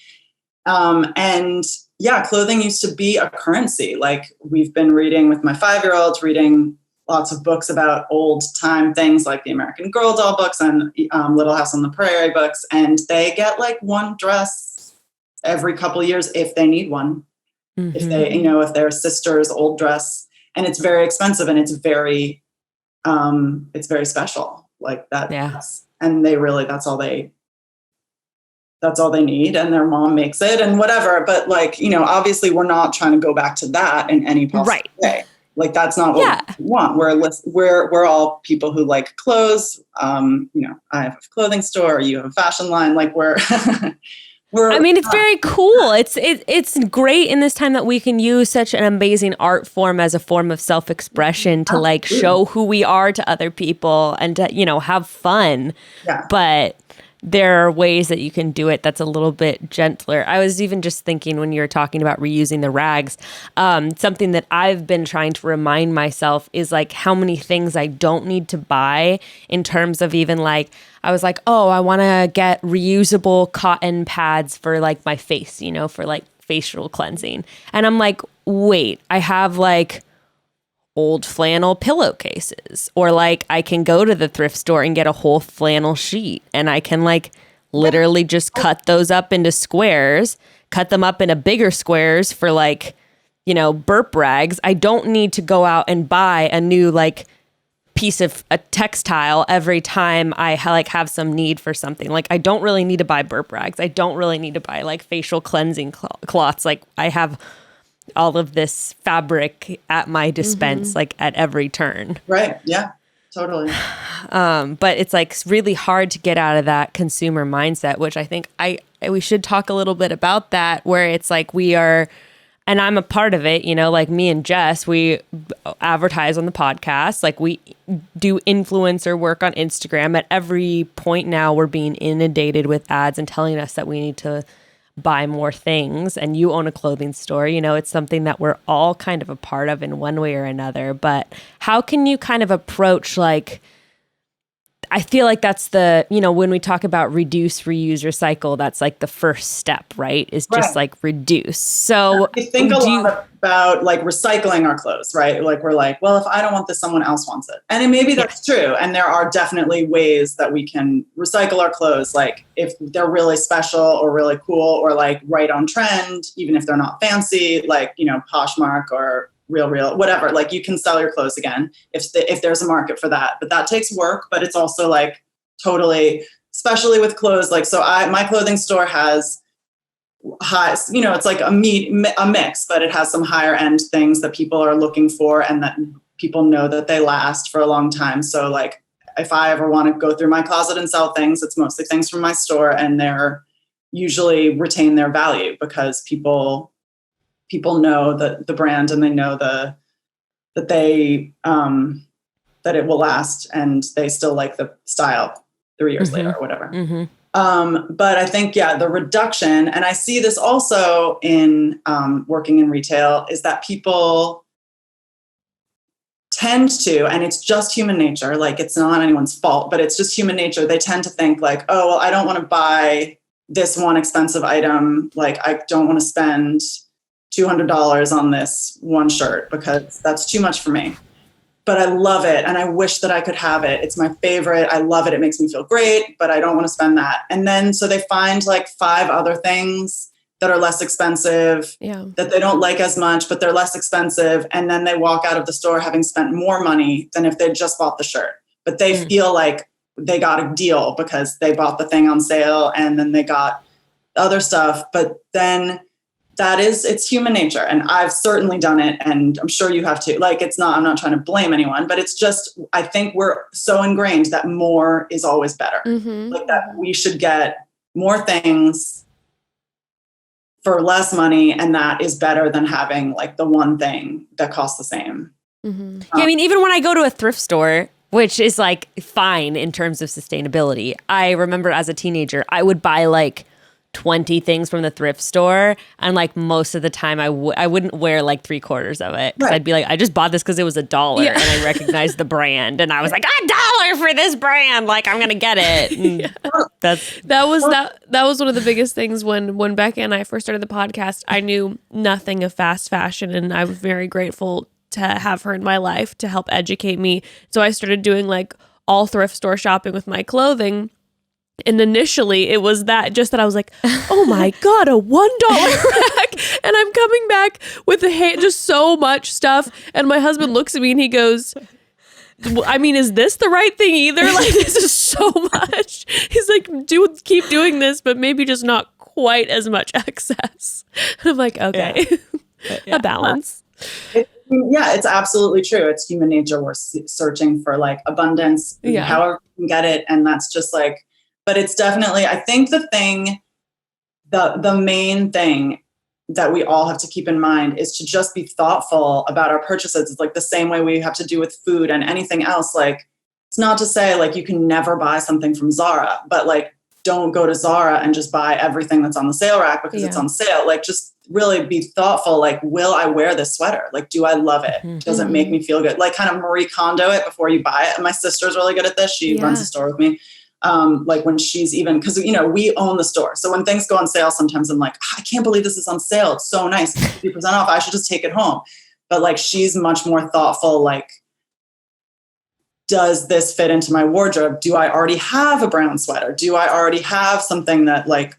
Speaker 4: And yeah, clothing used to be a currency. Like we've been reading with my 5-year-old, reading lots of books about old time things like the American Girl doll books and Little House on the Prairie books. And they get like one dress every couple of years if they need one. If they, you know, if their sister's old dress, and it's very expensive and it's very special like that.
Speaker 3: Yeah.
Speaker 4: And they really, that's all they need, and their mom makes it and whatever. But like, you know, obviously we're not trying to go back to that in any possible way. Like that's not what we want. We're all people who like clothes. You know, I have a clothing store, you have a fashion line. Like we're
Speaker 3: I mean, it's very cool. It's great in this time that we can use such an amazing art form as a form of self-expression to like show who we are to other people and to, you know, have fun.
Speaker 4: Yeah.
Speaker 3: But there are ways that you can do it that's a little bit gentler. I was even just thinking when you were talking about reusing the rags, something that I've been trying to remind myself is like how many things I don't need to buy in terms of even like, I was like, oh, I want to get reusable cotton pads for like my face, you know, for like facial cleansing. And I'm like, wait, I have like old flannel pillowcases, or like I can go to the thrift store and get a whole flannel sheet and I can like literally just cut those up into squares, cut them up into bigger squares for like, you know, burp rags. I don't need to go out and buy a new like piece of a textile every time I have some need for something. Like I don't really need to buy burp rags. I don't really need to buy like facial cleansing cloths. Like I have all of this fabric at my dispense, like at every turn.
Speaker 4: Right. Yeah, totally.
Speaker 3: But it's like really hard to get out of that consumer mindset, which I think we should talk a little bit about that, where it's like we are, and I'm a part of it, you know, like me and Jess, we advertise on the podcast, like we do influencer work on Instagram. At every point now, we're being inundated with ads and telling us that we need to buy more things. And you own a clothing store, you know, it's something that we're all kind of a part of in one way or another. But how can you kind of approach like, I feel like that's the, you know, when we talk about reduce, reuse, recycle, that's like the first step, right? Is just like reduce. So
Speaker 4: we think a lot about like recycling our clothes, right? Like we're like, well, if I don't want this, someone else wants it. And maybe that's true. And there are definitely ways that we can recycle our clothes. Like if they're really special or really cool or like right on trend, even if they're not fancy, like, you know, Poshmark or Real, whatever, like you can sell your clothes again if there's a market for that. But that takes work, but it's also like totally, especially with clothes. Like, so my clothing store has high, you know, it's like a mix, but it has some higher end things that people are looking for and that people know that they last for a long time. So like if I ever want to go through my closet and sell things, it's mostly things from my store, and they're usually retain their value because people know the brand, and they know that it will last, and they still like the style 3 years later or whatever. But I think, the reduction, and I see this also in working in retail, is that people tend to, and it's just human nature, like it's not anyone's fault, but it's just human nature. They tend to think like, oh, well, I don't want to buy this one expensive item. Like I don't want to spend $200 on this one shirt because that's too much for me. But I love it, and I wish that I could have it. It's my favorite. I love it. It makes me feel great, but I don't want to spend that. And then so they find like 5 other things that are less expensive, that they don't like as much, but they're less expensive. And then they walk out of the store having spent more money than if they just bought the shirt. But they feel like they got a deal because they bought the thing on sale and then they got other stuff. But then it's human nature. And I've certainly done it. And I'm sure you have too. Like, I'm not trying to blame anyone, but it's just, I think we're so ingrained that more is always better. Like that we should get more things for less money. And that is better than having like the one thing that costs the same.
Speaker 3: Yeah, I mean, even when I go to a thrift store, which is like fine in terms of sustainability, I remember as a teenager, I would buy like 20 things from the thrift store, and like most of the time I wouldn't wear like 3/4 of it, because I'd be like, I just bought this because it was $1 and I recognized the brand, and I was like, $1 for this brand, like I'm gonna get it. That was one of the biggest things when Becca and I first started the podcast. I knew nothing of fast fashion, and I was very grateful to have her in my life to help educate me. So I started doing like all thrift store shopping with my clothing. And initially it was that I was like, oh my God, a $1 rack. And I'm coming back with just so much stuff. And my husband looks at me and he goes, I mean, is this the right thing either? Like, this is so much. He's like, keep doing this, but maybe just not quite as much excess. And I'm like, okay, a balance.
Speaker 4: It's absolutely true. It's human nature. We're searching for like abundance, however we can get it. And that's just like, but it's definitely, I think the main thing that we all have to keep in mind is to just be thoughtful about our purchases. It's like the same way we have to do with food and anything else. Like, it's not to say like you can never buy something from Zara, but like, don't go to Zara and just buy everything that's on the sale rack because it's on sale. Like, just really be thoughtful. Like, will I wear this sweater? Like, do I love it? Does it make me feel good? Like, kind of Marie Kondo it before you buy it. And my sister's really good at this. She runs a store with me. Like when she's even, because, we own the store. So when things go on sale, sometimes I'm like, I can't believe this is on sale. It's so nice. 50% off. I should just take it home. But like, she's much more thoughtful. Like, does this fit into my wardrobe? Do I already have a brown sweater? Do I already have something that like,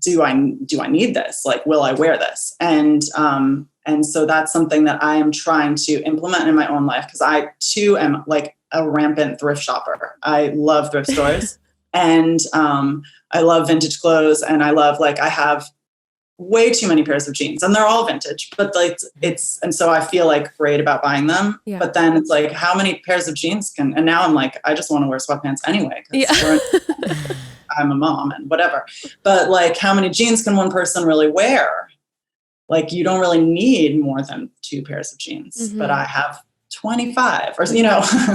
Speaker 4: do I need this? Like, will I wear this? And so that's something that I am trying to implement in my own life. Cause I too am like a rampant thrift shopper. I love thrift stores and I love vintage clothes, and I love, like, I have way too many pairs of jeans and they're all vintage, but like and so I feel like great about buying them. But then it's like, how many pairs of jeans and now I'm like, I just want to wear sweatpants anyway. I'm a mom and whatever, but like, how many jeans can one person really wear? Like, you don't really need more than 2 pairs of jeans, but I have 25 or,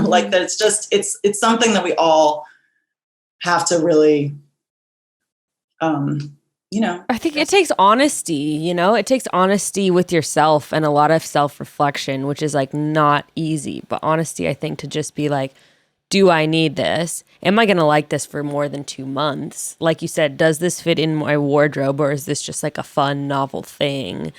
Speaker 4: like that. It's just, it's something that we all have to really,
Speaker 3: I think it takes honesty, it takes honesty with yourself and a lot of self-reflection, which is like not easy, but honesty, I think, to just be like, do I need this? Am I going to like this for more than 2 months? Like you said, does this fit in my wardrobe, or is this just like a fun, novel thing?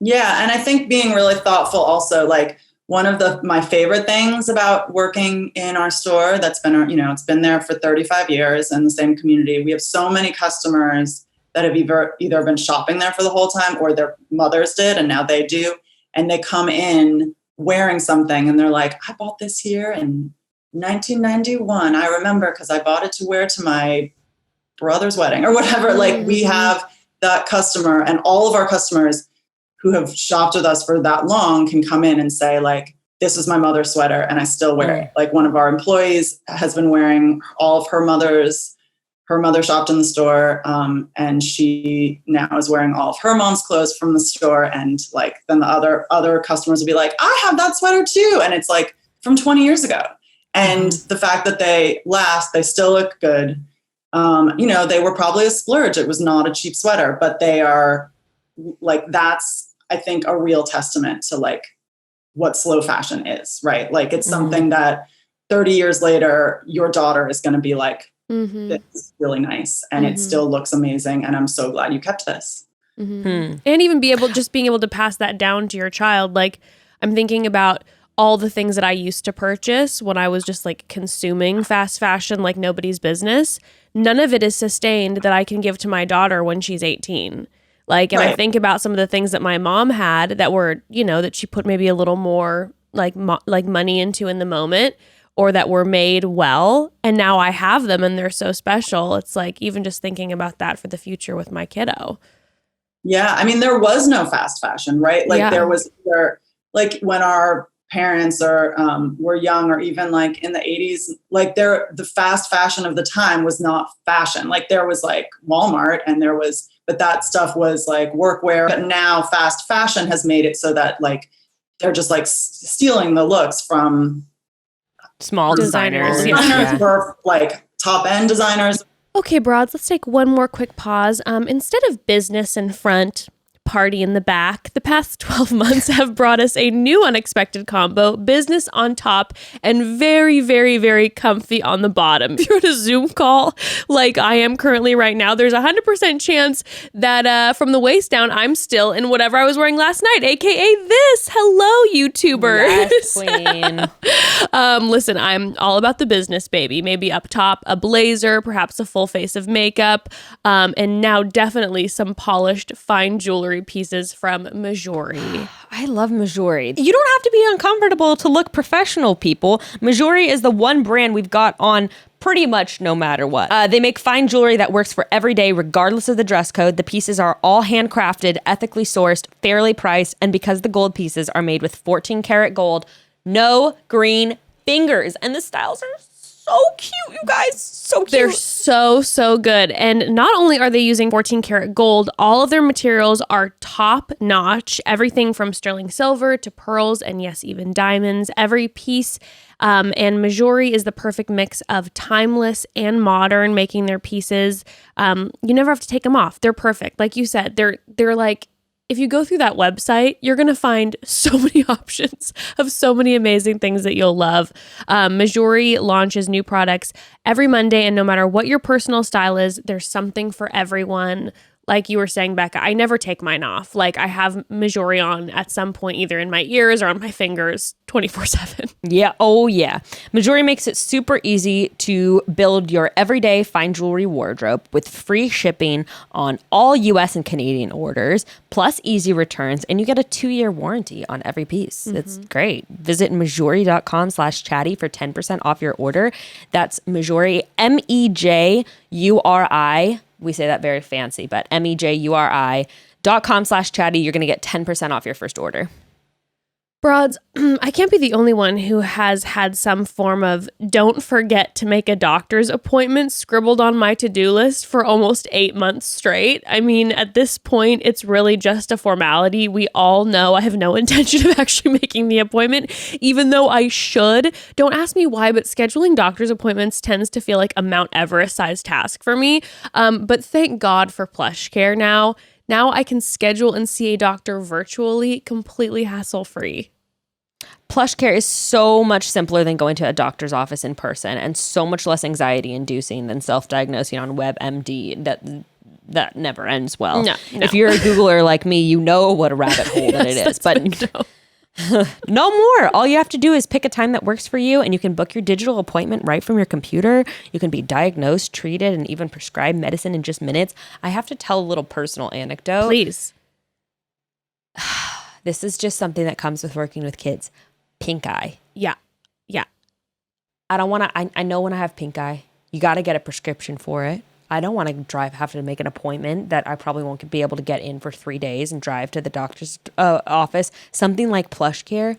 Speaker 4: Yeah. And I think being really thoughtful also, like, one of my favorite things about working in our store that's been, it's been there for 35 years in the same community. We have so many customers that have either been shopping there for the whole time, or their mothers did and now they do. And they come in wearing something and they're like, I bought this here in 1991. I remember because I bought it to wear to my brother's wedding or whatever. Like, we have that customer, and all of our customers who have shopped with us for that long can come in and say like, this is my mother's sweater and I still wear it. Like one of our employees has been wearing all of her mother shopped in the store. And she now is wearing all of her mom's clothes from the store. And like, then the other customers will be like, I have that sweater too. And it's like from 20 years ago. And the fact that they last, they still look good. They were probably a splurge. It was not a cheap sweater, but they are like, that's, I think, a real testament to like what slow fashion is, right? Like it's something that 30 years later, your daughter is going to be like, this is really nice. And it still looks amazing. And I'm so glad you kept this.
Speaker 2: And even being able to pass that down to your child. Like I'm thinking about all the things that I used to purchase when I was just like consuming fast fashion like nobody's business. None of it is sustained that I can give to my daughter when she's 18. Like, and I think about some of the things that my mom had that were, that she put maybe a little more like money into in the moment, or that were made well. And now I have them and they're so special. It's like, even just thinking about that for the future with my kiddo.
Speaker 4: Yeah. I mean, there was no fast fashion, right? Like like when our parents were young, or even like in the 80s, like the fast fashion of the time was not fashion. Like there was like Walmart but that stuff was like workwear. But now fast fashion has made it so that like, they're just like stealing the looks from
Speaker 3: small designers
Speaker 4: or like top end designers.
Speaker 2: Okay, broads, let's take one more quick pause. Instead of business in front, party in the back, the past 12 months have brought us a new unexpected combo: business on top and very, very, very comfy on the bottom. If you're on a Zoom call like I am currently right now, there's 100% chance that from the waist down, I'm still in whatever I was wearing last night, aka this. Hello, YouTubers.
Speaker 3: Yes, queen.
Speaker 2: Listen, I'm all about the business, baby. Maybe up top, a blazer, perhaps a full face of makeup, and now definitely some polished fine jewelry pieces from Mejuri.
Speaker 3: I love Mejuri. You don't have to be uncomfortable to look professional, people. Mejuri is the one brand we've got on pretty much no matter what. They make fine jewelry that works for every day, regardless of the dress code. The pieces are all handcrafted, ethically sourced, fairly priced, and because the gold pieces are made with 14 karat gold, no green fingers. And the styles are so cute, you guys. So cute.
Speaker 2: They're so good. And not only are they using 14 karat gold, all of their materials are top notch. Everything from sterling silver to pearls and yes, even diamonds. Every piece. And Mejuri is the perfect mix of timeless and modern, making their pieces. You never have to take them off. They're perfect. Like you said, they're like, if you go through that website, you're going to find so many options of so many amazing things that you'll love. Mejuri launches new products every Monday, and no matter what your personal style is, there's something for everyone. Like you were saying, Bekah, I never take mine off. Like I have Mejuri on at some point, either in my ears or on my fingers 24/7.
Speaker 3: Yeah. Oh, yeah. Mejuri makes it super easy to build your everyday fine jewelry wardrobe with free shipping on all US and Canadian orders, plus easy returns, and you get a 2-year warranty on every piece. It's great. Visit mejuri.com/chatty for 10% off your order. That's Mejuri, MEJURI. We say that very fancy, but MEJURI.com/chatty. You're going to get 10% off your first order.
Speaker 2: Broads, I can't be the only one who has had some form of don't forget to make a doctor's appointment scribbled on my to-do list for almost 8 months straight. I mean, at this point, it's really just a formality. We all know I have no intention of actually making the appointment, even though I should. Don't ask me why, but scheduling doctor's appointments tends to feel like a Mount Everest-sized task for me. But thank God for PLUSH CARE now. Now I can schedule and see a doctor virtually, completely hassle-free.
Speaker 3: PLUSH CARE is so much simpler than going to a doctor's office in person, and so much less anxiety-inducing than self-diagnosing on WebMD. That never ends well.
Speaker 2: No.
Speaker 3: If you're a Googler like me, you know what a rabbit hole that it is. But no more. All you have to do is pick a time that works for you, and you can book your digital appointment right from your computer. You can be diagnosed, treated, and even prescribed medicine in just minutes. I have to tell a little personal anecdote.
Speaker 2: Please.
Speaker 3: This is just something that comes with working with kids. Pink eye.
Speaker 2: Yeah.
Speaker 3: I don't want to, I know when I have pink eye, you got to get a prescription for it. I don't want to have to make an appointment that I probably won't be able to get in for 3 days and drive to the doctor's office. Something like Plush Care,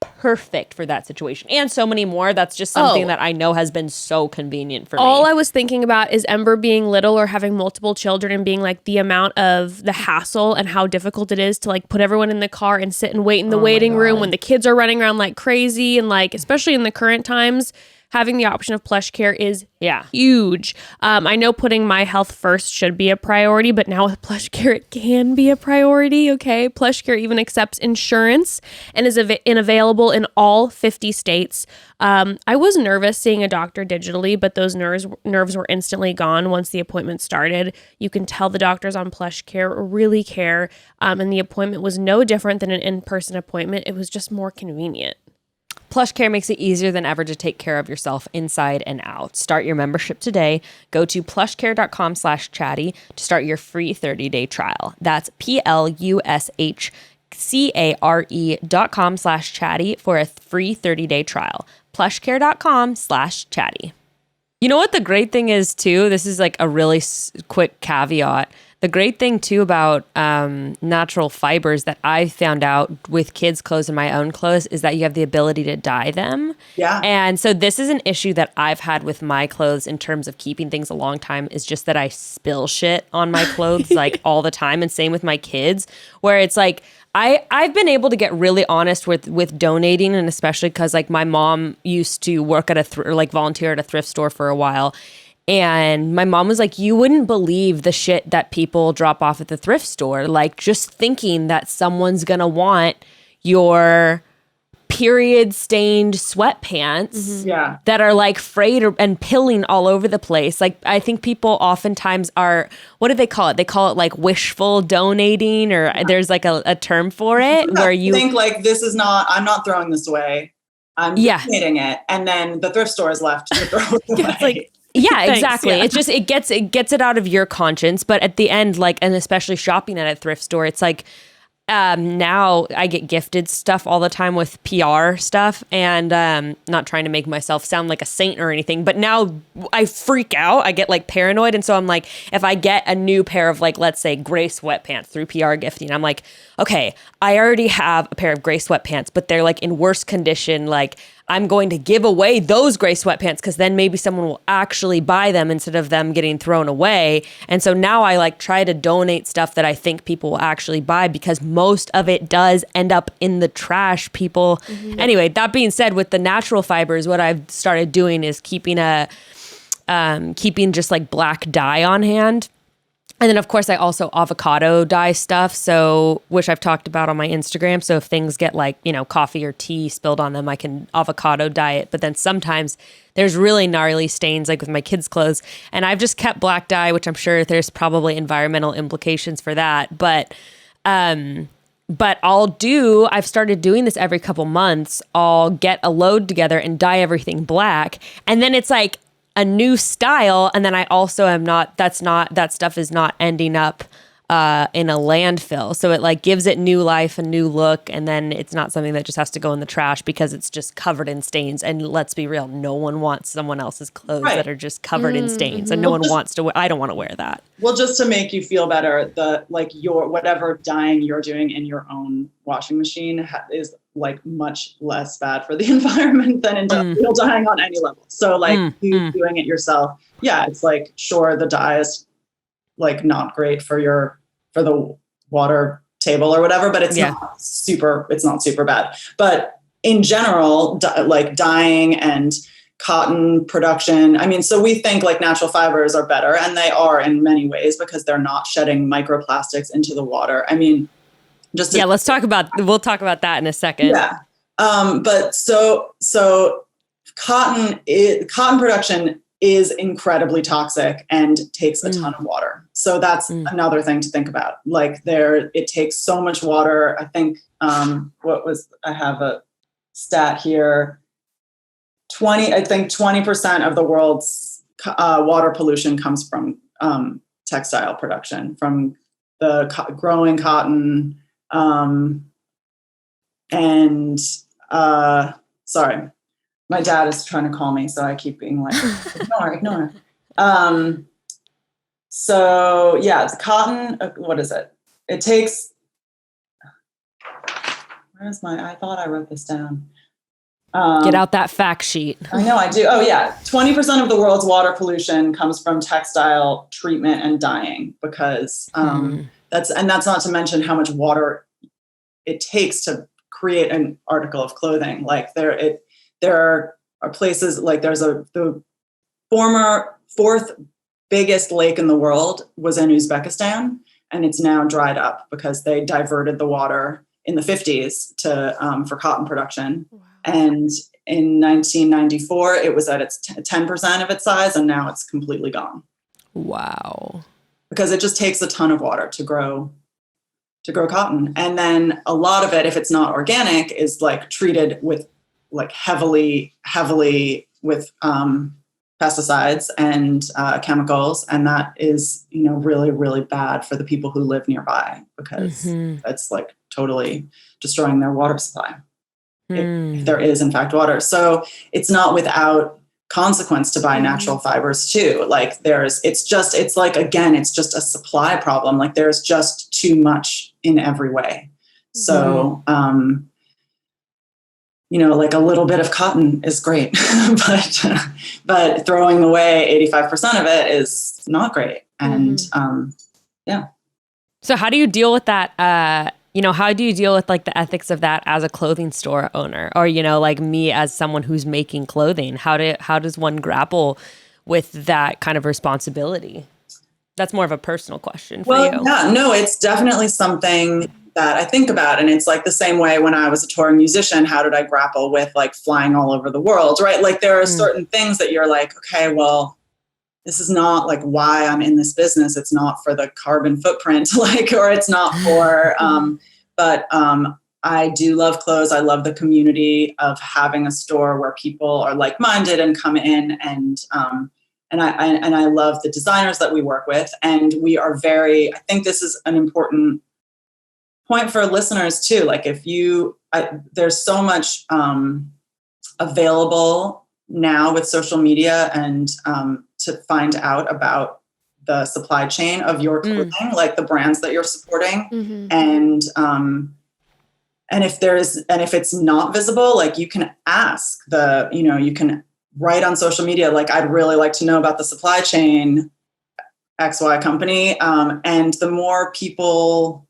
Speaker 3: perfect for that situation, and so many more. That's just something that I know has been so convenient for me.
Speaker 2: All I was thinking about is Ember being little or having multiple children and being like the amount of the hassle and how difficult it is to like put everyone in the car and sit and wait in the waiting room when the kids are running around like crazy, and like especially in the current times, having the option of Plush Care is huge. I know putting my health first should be a priority, but now with Plush Care, it can be a priority, okay? Plush Care even accepts insurance and is available in all 50 states. I was nervous seeing a doctor digitally, but those nerves were instantly gone once the appointment started. You can tell the doctors on Plush Care really care, and the appointment was no different than an in-person appointment. It was just more convenient.
Speaker 3: Plush Care makes it easier than ever to take care of yourself inside and out. Start your membership today. Go to plushcare.com/chatty to start your free 30-day trial. That's plushcare.com/chatty for a free 30-day trial. plushcare.com/chatty. You know what the great thing is too? This is like a really quick caveat. The great thing too about natural fibers that I found out with kids' clothes and my own clothes is that you have the ability to dye them.
Speaker 4: Yeah.
Speaker 3: And so this is an issue that I've had with my clothes in terms of keeping things a long time, is just that I spill shit on my clothes like all the time. And same with my kids, where it's like, I've been able to get really honest with donating, and especially because like my mom used to work at volunteer at a thrift store for a while. And my mom was like, you wouldn't believe the shit that people drop off at the thrift store. Like just thinking that someone's going to want your period stained sweatpants that are like frayed and pilling all over the place. Like I think people oftentimes are, what do they call it? They call it like wishful donating, or there's like a term for it where you
Speaker 4: think like, I'm not throwing this away. I'm donating it. And then the thrift store is left to throw it away.
Speaker 2: Like,
Speaker 3: yeah,
Speaker 2: thanks,
Speaker 3: exactly.
Speaker 2: yeah.
Speaker 3: It gets it out of your conscience. But at the end, like, and especially shopping at a thrift store, it's like, now I get gifted stuff all the time with PR stuff, and not trying to make myself sound like a saint or anything, but now I freak out. I get like paranoid. And so I'm like, if I get a new pair of like, let's say gray sweatpants through PR gifting, I'm like, okay, I already have a pair of gray sweatpants, but they're like in worse condition. Like I'm going to give away those gray sweatpants because then maybe someone will actually buy them instead of them getting thrown away. And so now I like try to donate stuff that I think people will actually buy, because most of it does end up in the trash, people. Mm-hmm. Anyway, that being said, with the natural fibers, what I've started doing is keeping just like black dye on hand. And then, of course, I also avocado dye stuff, so which I've talked about on my Instagram. So if things get like, coffee or tea spilled on them, I can avocado dye it. But then sometimes there's really gnarly stains, like with my kids' clothes. And I've just kept black dye, which I'm sure there's probably environmental implications for that. But I've started doing this every couple months. I'll get a load together and dye everything black. And then it's like a new style, and then I also that stuff is not ending up in a landfill, so it like gives it new life, a new look, and then it's not something that just has to go in the trash because it's just covered in stains. And let's be real, no one wants someone else's clothes that are just covered in stains, and no one wants to I don't want to wear that.
Speaker 4: Well, just to make you feel better, your whatever dyeing you're doing in your own washing machine is like much less bad for the environment than industrial dyeing on any level. So like you doing it yourself, it's like, sure, the dye is like not great for the water table or whatever, but it's not super bad. But in general, like dyeing and cotton production, I mean, so we think like natural fibers are better, and they are in many ways because they're not shedding microplastics into the water. I mean, we'll talk about that in a second. Yeah. But so cotton production is incredibly toxic and takes a ton of water. So that's another thing to think about. Like it takes so much water. I think, I have a stat here. 20% of the world's water pollution comes from textile production, from the growing cotton. Sorry, my dad is trying to call me, so I keep being like, ignore. So yeah, it's cotton. What is it? It takes. Where's I thought I wrote this down.
Speaker 3: Get out that fact sheet.
Speaker 4: I know I do. Oh yeah. 20% of the world's water pollution comes from textile treatment and dyle because that's not to mention how much water it takes to create an article of clothing. Like there are places like the former fourth biggest lake in the world was in Uzbekistan, and it's now dried up because they diverted the water in the 50s for cotton production. Wow. And in 1994, it was at its 10% of its size, and now it's completely gone. Wow. Because it just takes a ton of water to grow cotton. And then a lot of it, if it's not organic, is like treated with like heavily with pesticides and chemicals. And that is, really, really bad for the people who live nearby because it's like totally destroying their water supply. If there is in fact water. So it's not without consequence to buy natural fibers too. Like it's just a supply problem. Like there's just too much in every way. So, like a little bit of cotton is great, but throwing away 85% of it is not great. And yeah.
Speaker 3: So how do you deal with that? How do you deal with like the ethics of that as a clothing store owner, or like me as someone who's making clothing? How does one grapple with that kind of responsibility? That's more of a personal question for you.
Speaker 4: Yeah, no, it's definitely something that I think about, and it's like the same way when I was a touring musician. How did I grapple with like flying all over the world, right? Like there are certain things that you're like, okay, well, this is not like why I'm in this business. It's not for the carbon footprint, or it's not for, but I do love clothes. I love the community of having a store where people are like-minded and come in, and I love the designers that we work with. And we are I think this is an important point for listeners too. Like there's so much available now with social media and to find out about the supply chain of your clothing, like the brands that you're supporting. And if it's not visible, like you can ask you can write on social media, like, I'd really like to know about the supply chain XY company. And the more people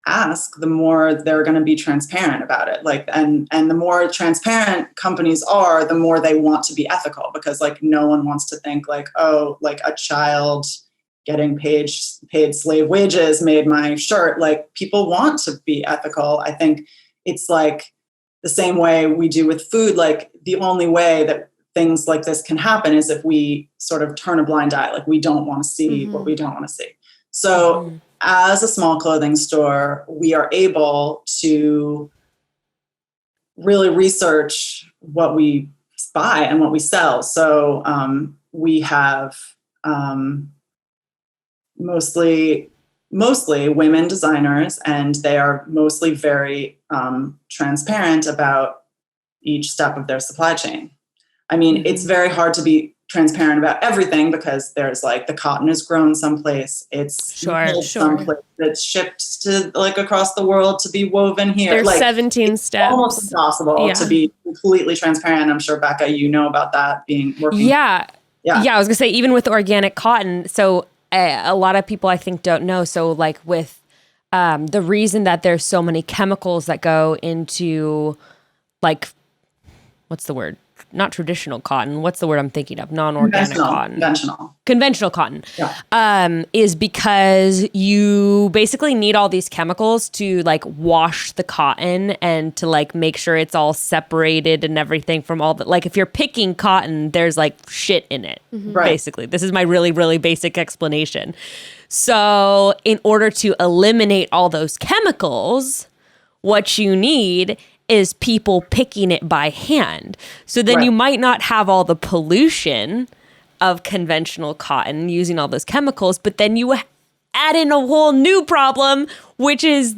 Speaker 4: ask, the more they're going to be transparent about it. Like, and the more transparent companies are, the more they want to be ethical, because like no one wants to think like, oh, like a child getting paid slave wages made my shirt. Like people want to be ethical. I think it's like the same way we do with food. Like the only way that things like this can happen is if we sort of turn a blind eye. Like we don't want to see what we don't want to see. So as a small clothing store, we are able to really research what we buy and what we sell. So we have mostly women designers, and they are mostly very transparent about each step of their supply chain. I mean, it's very hard to be transparent about everything, because there's like the cotton is grown someplace, it's made someplace, it's shipped to like across the world to be woven here.
Speaker 2: There's
Speaker 4: like
Speaker 2: 17 steps.
Speaker 4: Almost impossible to be completely transparent. I'm sure, Becca, you know about that working.
Speaker 3: Yeah. I was gonna say, even with organic cotton, so a lot of people I think don't know. So like with the reason that there's so many chemicals that go into like, what's the word? Not traditional cotton. What's the word I'm thinking of? Non-organic cotton. Conventional cotton. Yeah. Is because you basically need all these chemicals to like wash the cotton and to like make sure it's all separated and everything from all the, like if you're picking cotton, there's like shit in it. Basically. This is my really, really basic explanation. So in order to eliminate all those chemicals, what you need is people picking it by hand. So then you might not have all the pollution of conventional cotton using all those chemicals, but then you add in a whole new problem, which is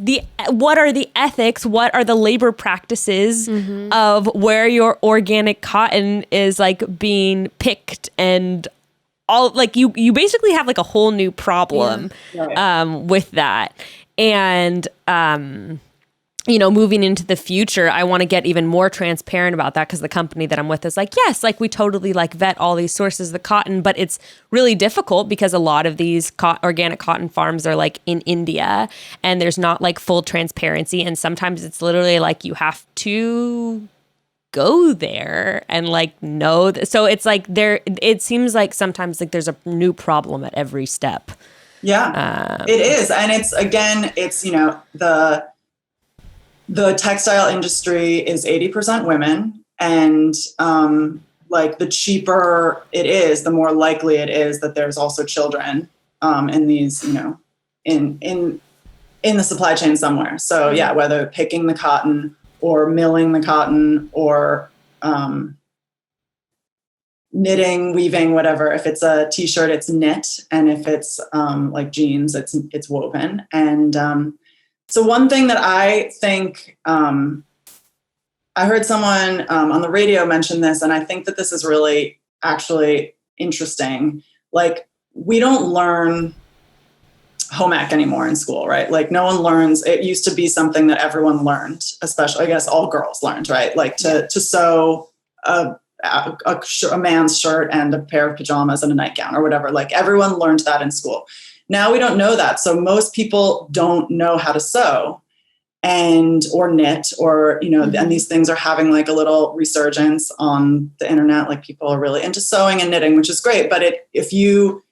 Speaker 3: what are the ethics, what are the labor practices of where your organic cotton is like being picked and all like you basically have like a whole new problem with that. And moving into the future, I want to get even more transparent about that, because the company that I'm with is like, yes, like we totally like vet all these sources of the cotton, but it's really difficult because a lot of these organic cotton farms are like in India, and there's not like full transparency. And sometimes it's literally like you have to go there and like know so it's like it seems like sometimes like there's a new problem at every step.
Speaker 4: It is. And it's the textile industry is 80% women, and like the cheaper it is, the more likely it is that there's also children in these, in the supply chain somewhere. So yeah, whether picking the cotton or milling the cotton or knitting, weaving, whatever. If it's a t-shirt, it's knit, and if it's like jeans, it's woven. And so one thing that I think, I heard someone on the radio mention this, and I think that this is really actually interesting. Like, we don't learn home ec anymore in school, right? Like, no one learns. It used to be something that everyone learned, especially, I guess, all girls learned, right? Like to sew a man's shirt and a pair of pajamas and a nightgown or whatever. Like, everyone learned that in school. Now we don't know that. So most people don't know how to sew or knit or, and these things are having like a little resurgence on the internet. Like, people are really into sewing and knitting, which is great. But if you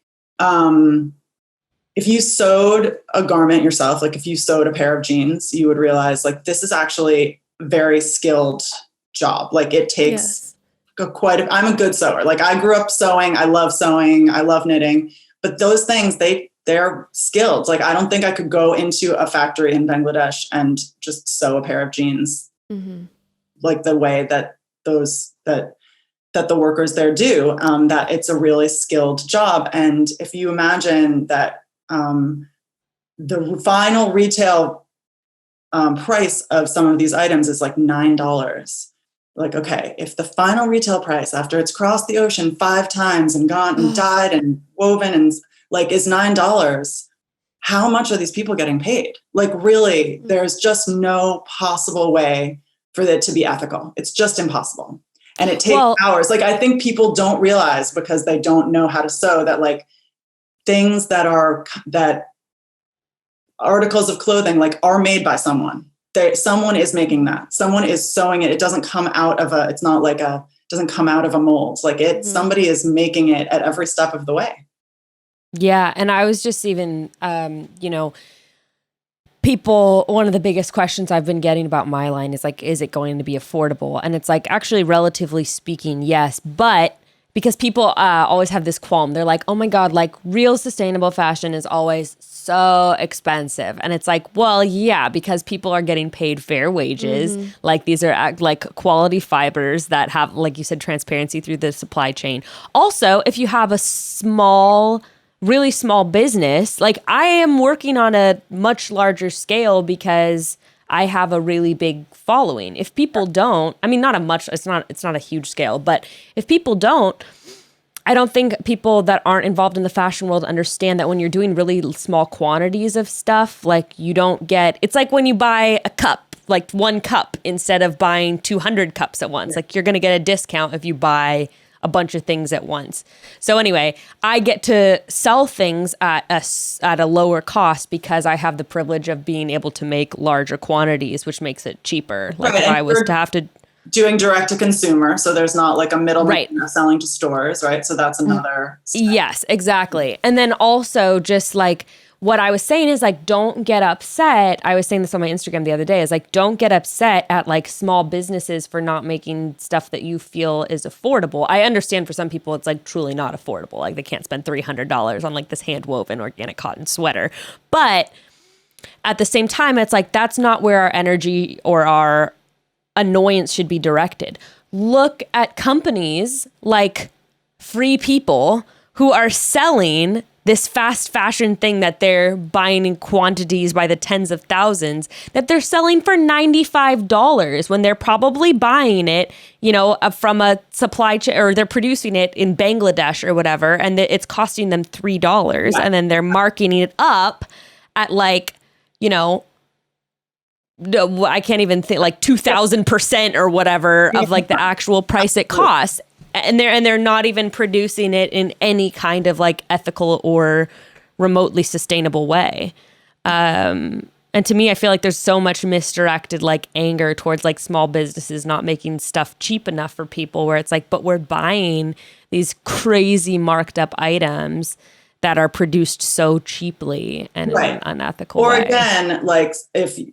Speaker 4: sewed a garment yourself, like if you sewed a pair of jeans, you would realize like, this is actually a very skilled job. Like, it takes I'm a good sewer. Like, I grew up sewing. I love knitting, but those things, they're skilled. Like, I don't think I could go into a factory in Bangladesh and just sew a pair of jeans like the way that the workers there do, that it's a really skilled job. And if you imagine that the final retail price of some of these items is like $9. Like, okay, if the final retail price after it's crossed the ocean 5 times and gone and dyed and woven and like is $9, how much are these people getting paid? Like, really, there's just no possible way for it to be ethical. It's just impossible. And it takes hours. Like, I think people don't realize, because they don't know how to sew, that like things that articles of clothing like are made by someone. Someone is making that. Someone is sewing it. It doesn't come out of doesn't come out of a mold. Like, somebody is making it at every step of the way.
Speaker 3: Yeah. And I was just even, people, one of the biggest questions I've been getting about my line is like, is it going to be affordable? And it's like, actually, relatively speaking, yes. But because people always have this qualm, they're like, oh my God, like real sustainable fashion is always so expensive. And it's like, well, yeah, because people are getting paid fair wages. Like, these are like quality fibers that have, like you said, transparency through the supply chain. Also, if you have a really small business, like I am working on a much larger scale because I have a really big following. If people don't, I mean, it's not a huge scale, but if people don't, I don't think people that aren't involved in the fashion world understand that when you're doing really small quantities of stuff, like you don't get, it's like when you buy a cup, like 1 cup instead of buying 200 cups at once, like you're going to get a discount if you buy a bunch of things at once. So anyway, I get to sell things at a lower cost because I have the privilege of being able to make larger quantities, which makes it cheaper. Like, if I was to have to
Speaker 4: doing direct to consumer, so there's not like a middleman selling to stores, right? So that's another step.
Speaker 3: Yes, exactly. And then also just like what I was saying is like, don't get upset. I was saying this on my Instagram the other day, is like, don't get upset at like small businesses for not making stuff that you feel is affordable. I understand for some people it's like truly not affordable. Like, they can't spend $300 on like this hand woven organic cotton sweater. But at the same time, it's like, that's not where our energy or our annoyance should be directed. Look at companies like Free People who are selling this fast fashion thing that they're buying in quantities by the tens of thousands that they're selling for $95 when they're probably buying it, from a supply chain, or they're producing it in Bangladesh or whatever, and it's costing them $3, and then they're marketing it up at I can't even think, like 2,000% or whatever of like the actual price it costs. And they're not even producing it in any kind of like ethical or remotely sustainable way. And to me, I feel like there's so much misdirected like anger towards like small businesses not making stuff cheap enough for people, where it's like, but we're buying these crazy marked up items that are produced so cheaply and in an unethical way.
Speaker 4: Or again, like if you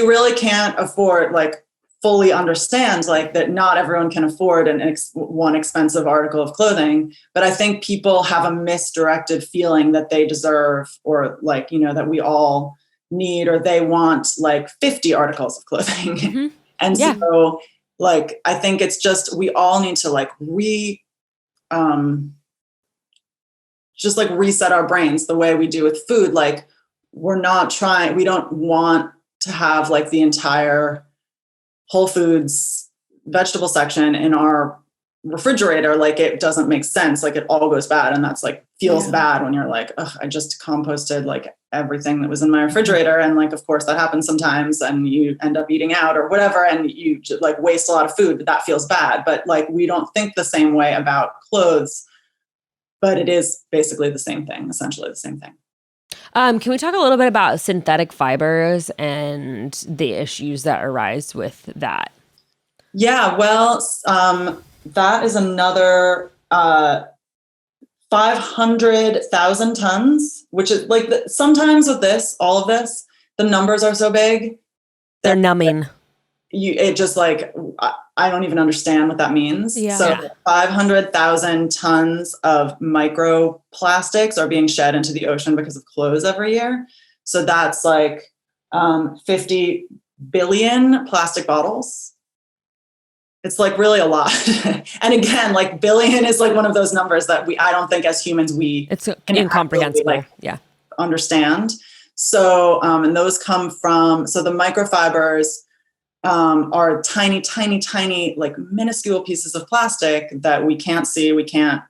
Speaker 4: really can't afford, like fully understand like that not everyone can afford one expensive article of clothing, but I think people have a misdirected feeling that they deserve, or like, that we all need, or they want like 50 articles of clothing. Mm-hmm. And so like, I think it's just, we all need to like just like reset our brains the way we do with food. Like we don't want to have like the entire Whole Foods vegetable section in our refrigerator. Like it doesn't make sense. Like it all goes bad. And that's like, feels bad when you're like, I just composted like everything that was in my refrigerator. And like, of course that happens sometimes, and you end up eating out or whatever, and you just like waste a lot of food, but that feels bad. But like, we don't think the same way about clothes, but it is basically the same thing, essentially the same thing.
Speaker 3: Can we talk a little bit about synthetic fibers and the issues that arise with that?
Speaker 4: Yeah, well, that is another 500,000 tons, which is like sometimes with all of this, the numbers are so big.
Speaker 3: They're numbing.
Speaker 4: It just like, I don't even understand what that means. Yeah. So 500,000 tons of microplastics are being shed into the ocean because of clothes every year. So that's like 50 billion plastic bottles. It's like really a lot. And again, like billion is like one of those numbers that I don't think as humans, it's
Speaker 3: incomprehensible.
Speaker 4: Understand. So, and those come from, so the microfibers are tiny, tiny, tiny, like minuscule pieces of plastic that we can't see, we can't,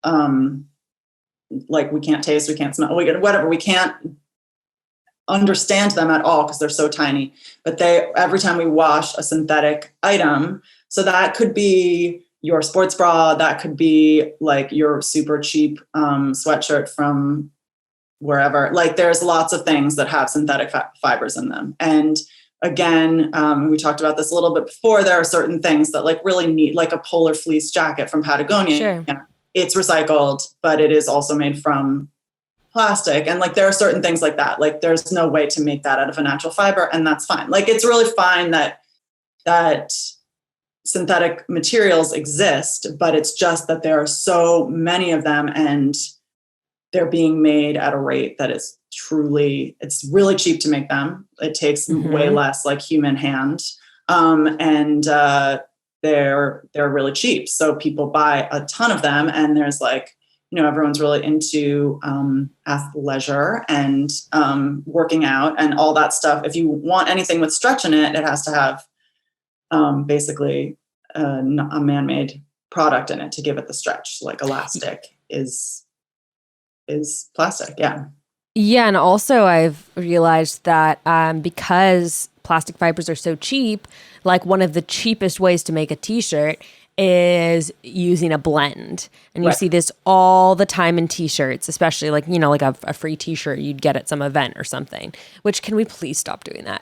Speaker 4: we can't taste, we can't smell, we can't understand them at all because they're so tiny. But every time we wash a synthetic item, so that could be your sports bra, that could be like your super cheap sweatshirt from wherever. Like there's lots of things that have synthetic fibers in them. And again, we talked about this a little bit before. There are certain things that like really need, like a polar fleece jacket from Patagonia.
Speaker 3: Sure.
Speaker 4: Yeah, it's recycled, but it is also made from plastic. And like, there are certain things like that. Like there's no way to make that out of a natural fiber, and that's fine. Like, it's really fine that synthetic materials exist, but it's just that there are so many of them and they're being made at a rate that is it's really cheap to make them. It takes way less like human hand. And they're really cheap. So people buy a ton of them, and there's like, everyone's really into athleisure and working out and all that stuff. If you want anything with stretch in it, it has to have basically a man-made product in it to give it the stretch. Like elastic is plastic. Yeah.
Speaker 3: Yeah. And also I've realized that because plastic fibers are so cheap, like one of the cheapest ways to make a t-shirt is using a blend. And you see this all the time in t-shirts, especially like, like a free t-shirt you'd get at some event or something, which can we please stop doing that?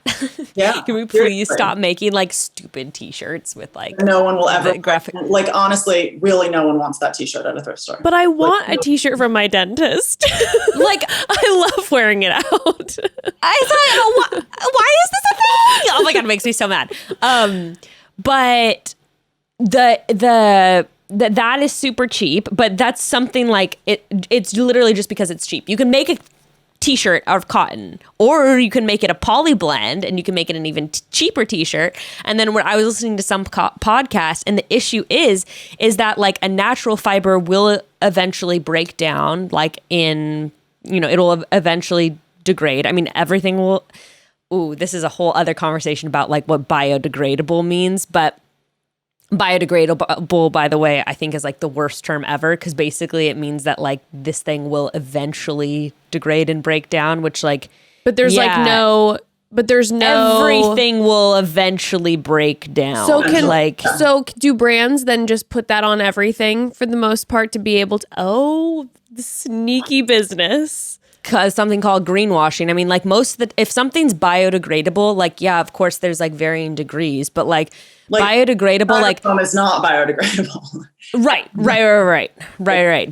Speaker 4: Yeah.
Speaker 3: Can we please stop making like stupid t-shirts with like
Speaker 4: no one will ever
Speaker 3: graphic.
Speaker 4: Like honestly, really no one wants that t-shirt at a thrift store.
Speaker 2: But I want a t-shirt from my dentist. Like I love wearing it out.
Speaker 3: I thought, why is this a thing? Oh my God, it makes me so mad. But that is super cheap, but that's something like it's literally just because it's cheap. You can make a t-shirt out of cotton, or you can make it a poly blend and you can make it an even cheaper t-shirt. And then when I was listening to some podcast, and the issue is that like a natural fiber will eventually break down, like in, you know, it'll eventually degrade. I mean, everything will. Ooh, this is a whole other conversation about like what biodegradable means, but biodegradable, by the way, I think is like the worst term ever, because basically it means that like this thing will eventually degrade and break down, which like,
Speaker 2: but there's there's no
Speaker 3: everything will eventually break down.
Speaker 2: So do brands then just put that on everything for the most part to be able to, the sneaky business?
Speaker 3: Because something called greenwashing. I mean, like if something's biodegradable, like, yeah, of course there's like varying degrees, but like biodegradable, like
Speaker 4: is not biodegradable.
Speaker 3: Right.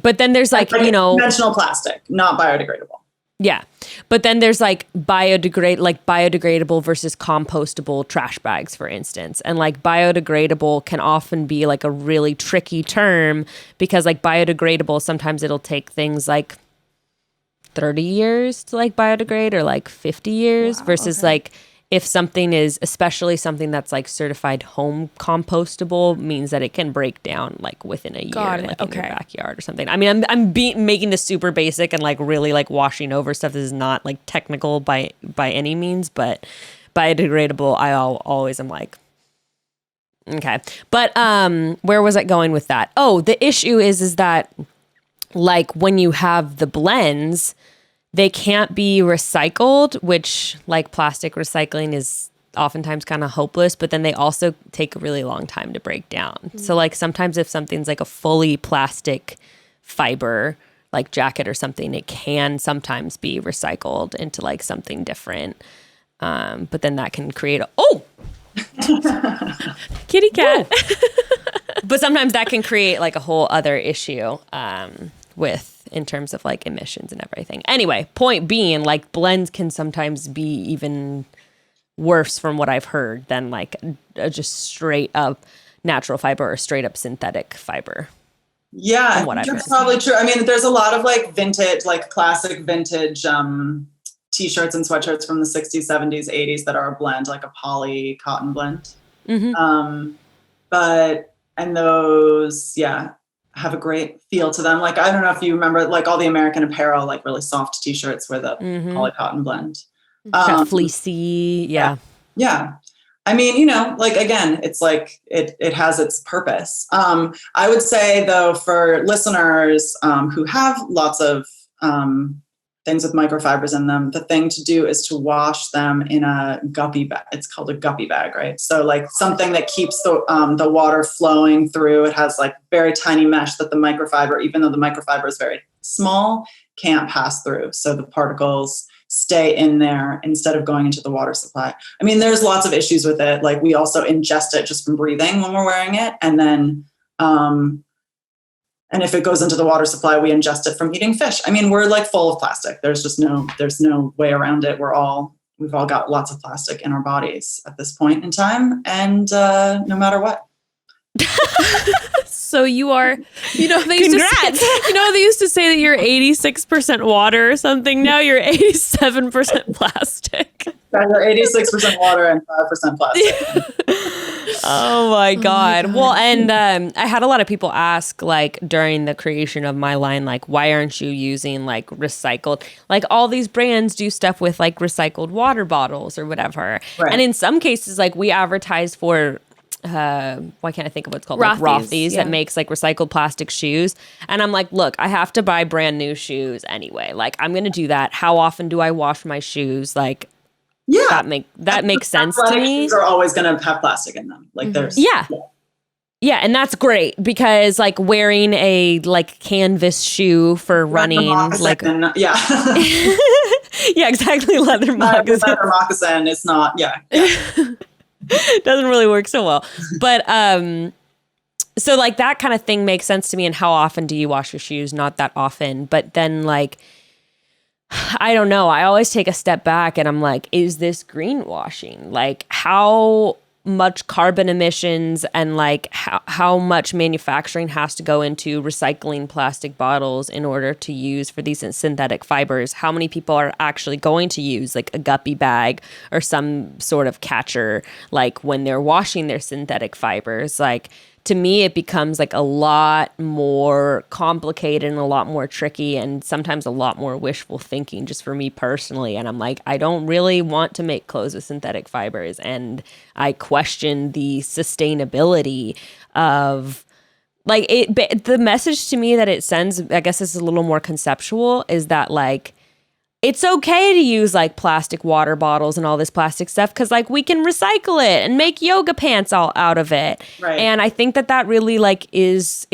Speaker 3: But then there's like you know,
Speaker 4: conventional plastic, not biodegradable.
Speaker 3: Yeah. But then there's like biodegradable versus compostable trash bags, for instance. And like biodegradable can often be like a really tricky term, because like biodegradable, sometimes it'll take things like 30 years to like biodegrade, or like 50 years versus like if something is, especially something that's like certified home compostable, means that it can break down like within a year, like in your backyard or something. I mean, I'm making this super basic and like really like washing over stuff. This is not like technical by any means, but biodegradable, I always am like, okay. But where was I going with that? Oh, the issue is that like when you have the blends, they can't be recycled, which like plastic recycling is oftentimes kind of hopeless, but then they also take a really long time to break down. Mm-hmm. So like sometimes if something's like a fully plastic fiber, like jacket or something, it can sometimes be recycled into like something different. But then that can create
Speaker 2: kitty cat.
Speaker 3: But sometimes that can create like a whole other issue in terms of like emissions and everything. Anyway, point being, like blends can sometimes be even worse from what I've heard than like a just straight up natural fiber or straight up synthetic fiber.
Speaker 4: Yeah, that's probably true. I mean, there's a lot of like vintage, like classic vintage t-shirts and sweatshirts from the 60s, 70s, 80s that are a blend, like a poly cotton blend. Mm-hmm. And those, have a great feel to them. Like, I don't know if you remember, like all the American Apparel, like really soft t-shirts were the poly cotton blend.
Speaker 3: Fleecy. Yeah.
Speaker 4: I mean, you know, like, again, it's like, it has its purpose. I would say though, for listeners who have lots of things with microfibers in them, the thing to do is to wash them in a guppy bag. It's called a guppy bag, right? So like something that keeps the water flowing through. It has like very tiny mesh that the microfiber, even though the microfiber is very small, can't pass through. So the particles stay in there instead of going into the water supply. I mean, there's lots of issues with it. Like we also ingest it just from breathing when we're wearing it. And then, and if it goes into the water supply, we ingest it from eating fish. I mean, we're like full of plastic. There's no way around it. We've all got lots of plastic in our bodies at this point in time. And no matter what.
Speaker 2: So you are, they used to say that you're 86% water or something. Now you're 87% plastic.
Speaker 4: You're 86% water and 5% plastic.
Speaker 3: Oh my God. Well, and I had a lot of people ask, like, during the creation of my line, like, why aren't you using like recycled? Like all these brands do stuff with like recycled water bottles or whatever. Right. And in some cases, like we advertise for why can't I think of what's called? Like Rothy's that makes like recycled plastic shoes. And I'm like, look, I have to buy brand new shoes anyway. Like I'm going to do that. How often do I wash my shoes? Like, that makes sense to me.
Speaker 4: Shoes are always going to have plastic in them. Like there's.
Speaker 3: Yeah. And that's great because like wearing a like canvas shoe for running, like,
Speaker 4: yeah,
Speaker 3: exactly. Leather
Speaker 4: moccasin is not. Yeah.
Speaker 3: Doesn't really work so well. But so like that kind of thing makes sense to me. And how often do you wash your shoes? Not that often. But then like, I don't know. I always take a step back and I'm like, is this greenwashing? Like how much carbon emissions and like how much manufacturing has to go into recycling plastic bottles in order to use for these synthetic fibers. How many people are actually going to use like a guppy bag or some sort of catcher, like when they're washing their synthetic fibers? Like, to me, it becomes like a lot more complicated and a lot more tricky and sometimes a lot more wishful thinking just for me personally. And I'm like, I don't really want to make clothes with synthetic fibers. And I question the sustainability of like it. The message to me that it sends, I guess is a little more conceptual, is that like, it's okay to use like plastic water bottles and all this plastic stuff because like we can recycle it and make yoga pants all out of it.
Speaker 4: Right.
Speaker 3: And I think that really like is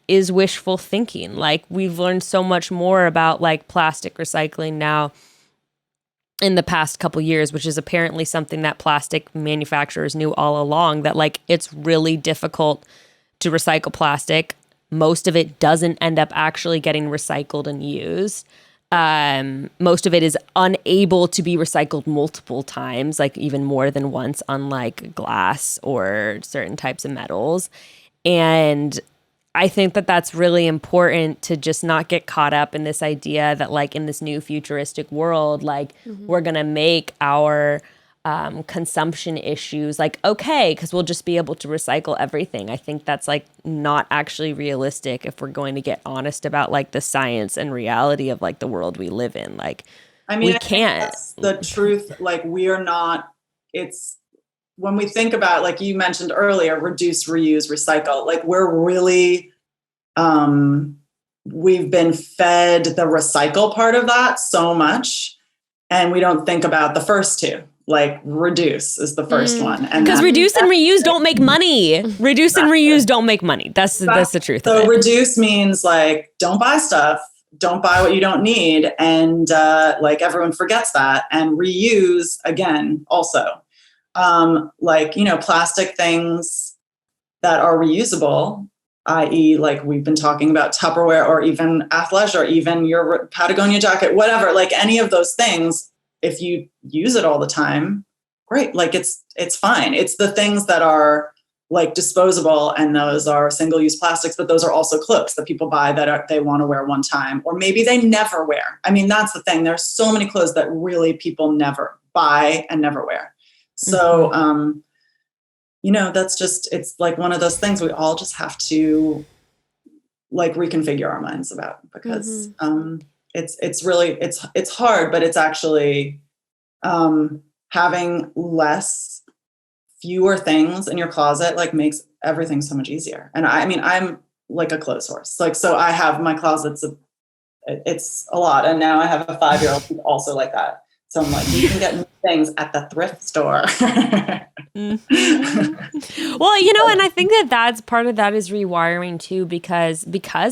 Speaker 3: wishful thinking. Like we've learned so much more about like plastic recycling now in the past couple years, which is apparently something that plastic manufacturers knew all along, that like it's really difficult to recycle plastic. Most of it doesn't end up actually getting recycled and used. Most of it is unable to be recycled multiple times, like even more than once, unlike glass or certain types of metals. And I think that that's really important to just not get caught up in this idea that like in this new futuristic world, like we're going to make our consumption issues like okay because we'll just be able to recycle everything. I think that's like not actually realistic if we're going to get honest about like the science and reality of like the world we live in. Like, I mean, we can't.
Speaker 4: That's the truth. Like we are not. It's when we think about, like you mentioned earlier, reduce, reuse, recycle. Like we're really we've been fed the recycle part of that so much, and we don't think about the first two. Like reduce is the first one. And
Speaker 3: because reduce and reuse don't make money. Reduce and reuse don't make money. That's the truth.
Speaker 4: So reduce means like, don't buy stuff, don't buy what you don't need. And like everyone forgets that. And reuse again, also like, you know, plastic things that are reusable, i.e. like we've been talking about Tupperware or even athleisure, or even your Patagonia jacket, whatever, like any of those things. If you use it all the time, great. Like it's fine. It's the things that are like disposable, and those are single-use plastics, but those are also clothes that people buy that they want to wear one time, or maybe they never wear. I mean, that's the thing. There's so many clothes that really people never buy and never wear. So, you know, that's just, it's like one of those things we all just have to like reconfigure our minds about, because it's really, it's hard, but it's actually having fewer things in your closet, like makes everything so much easier. And I mean, I'm like a clothes horse. Like, so I have my closets, it's a lot. And now I have a 5-year-old who's also like that. So I'm like, you can get new things at the thrift store.
Speaker 3: Well, you know, and I think that's part of that is rewiring too, because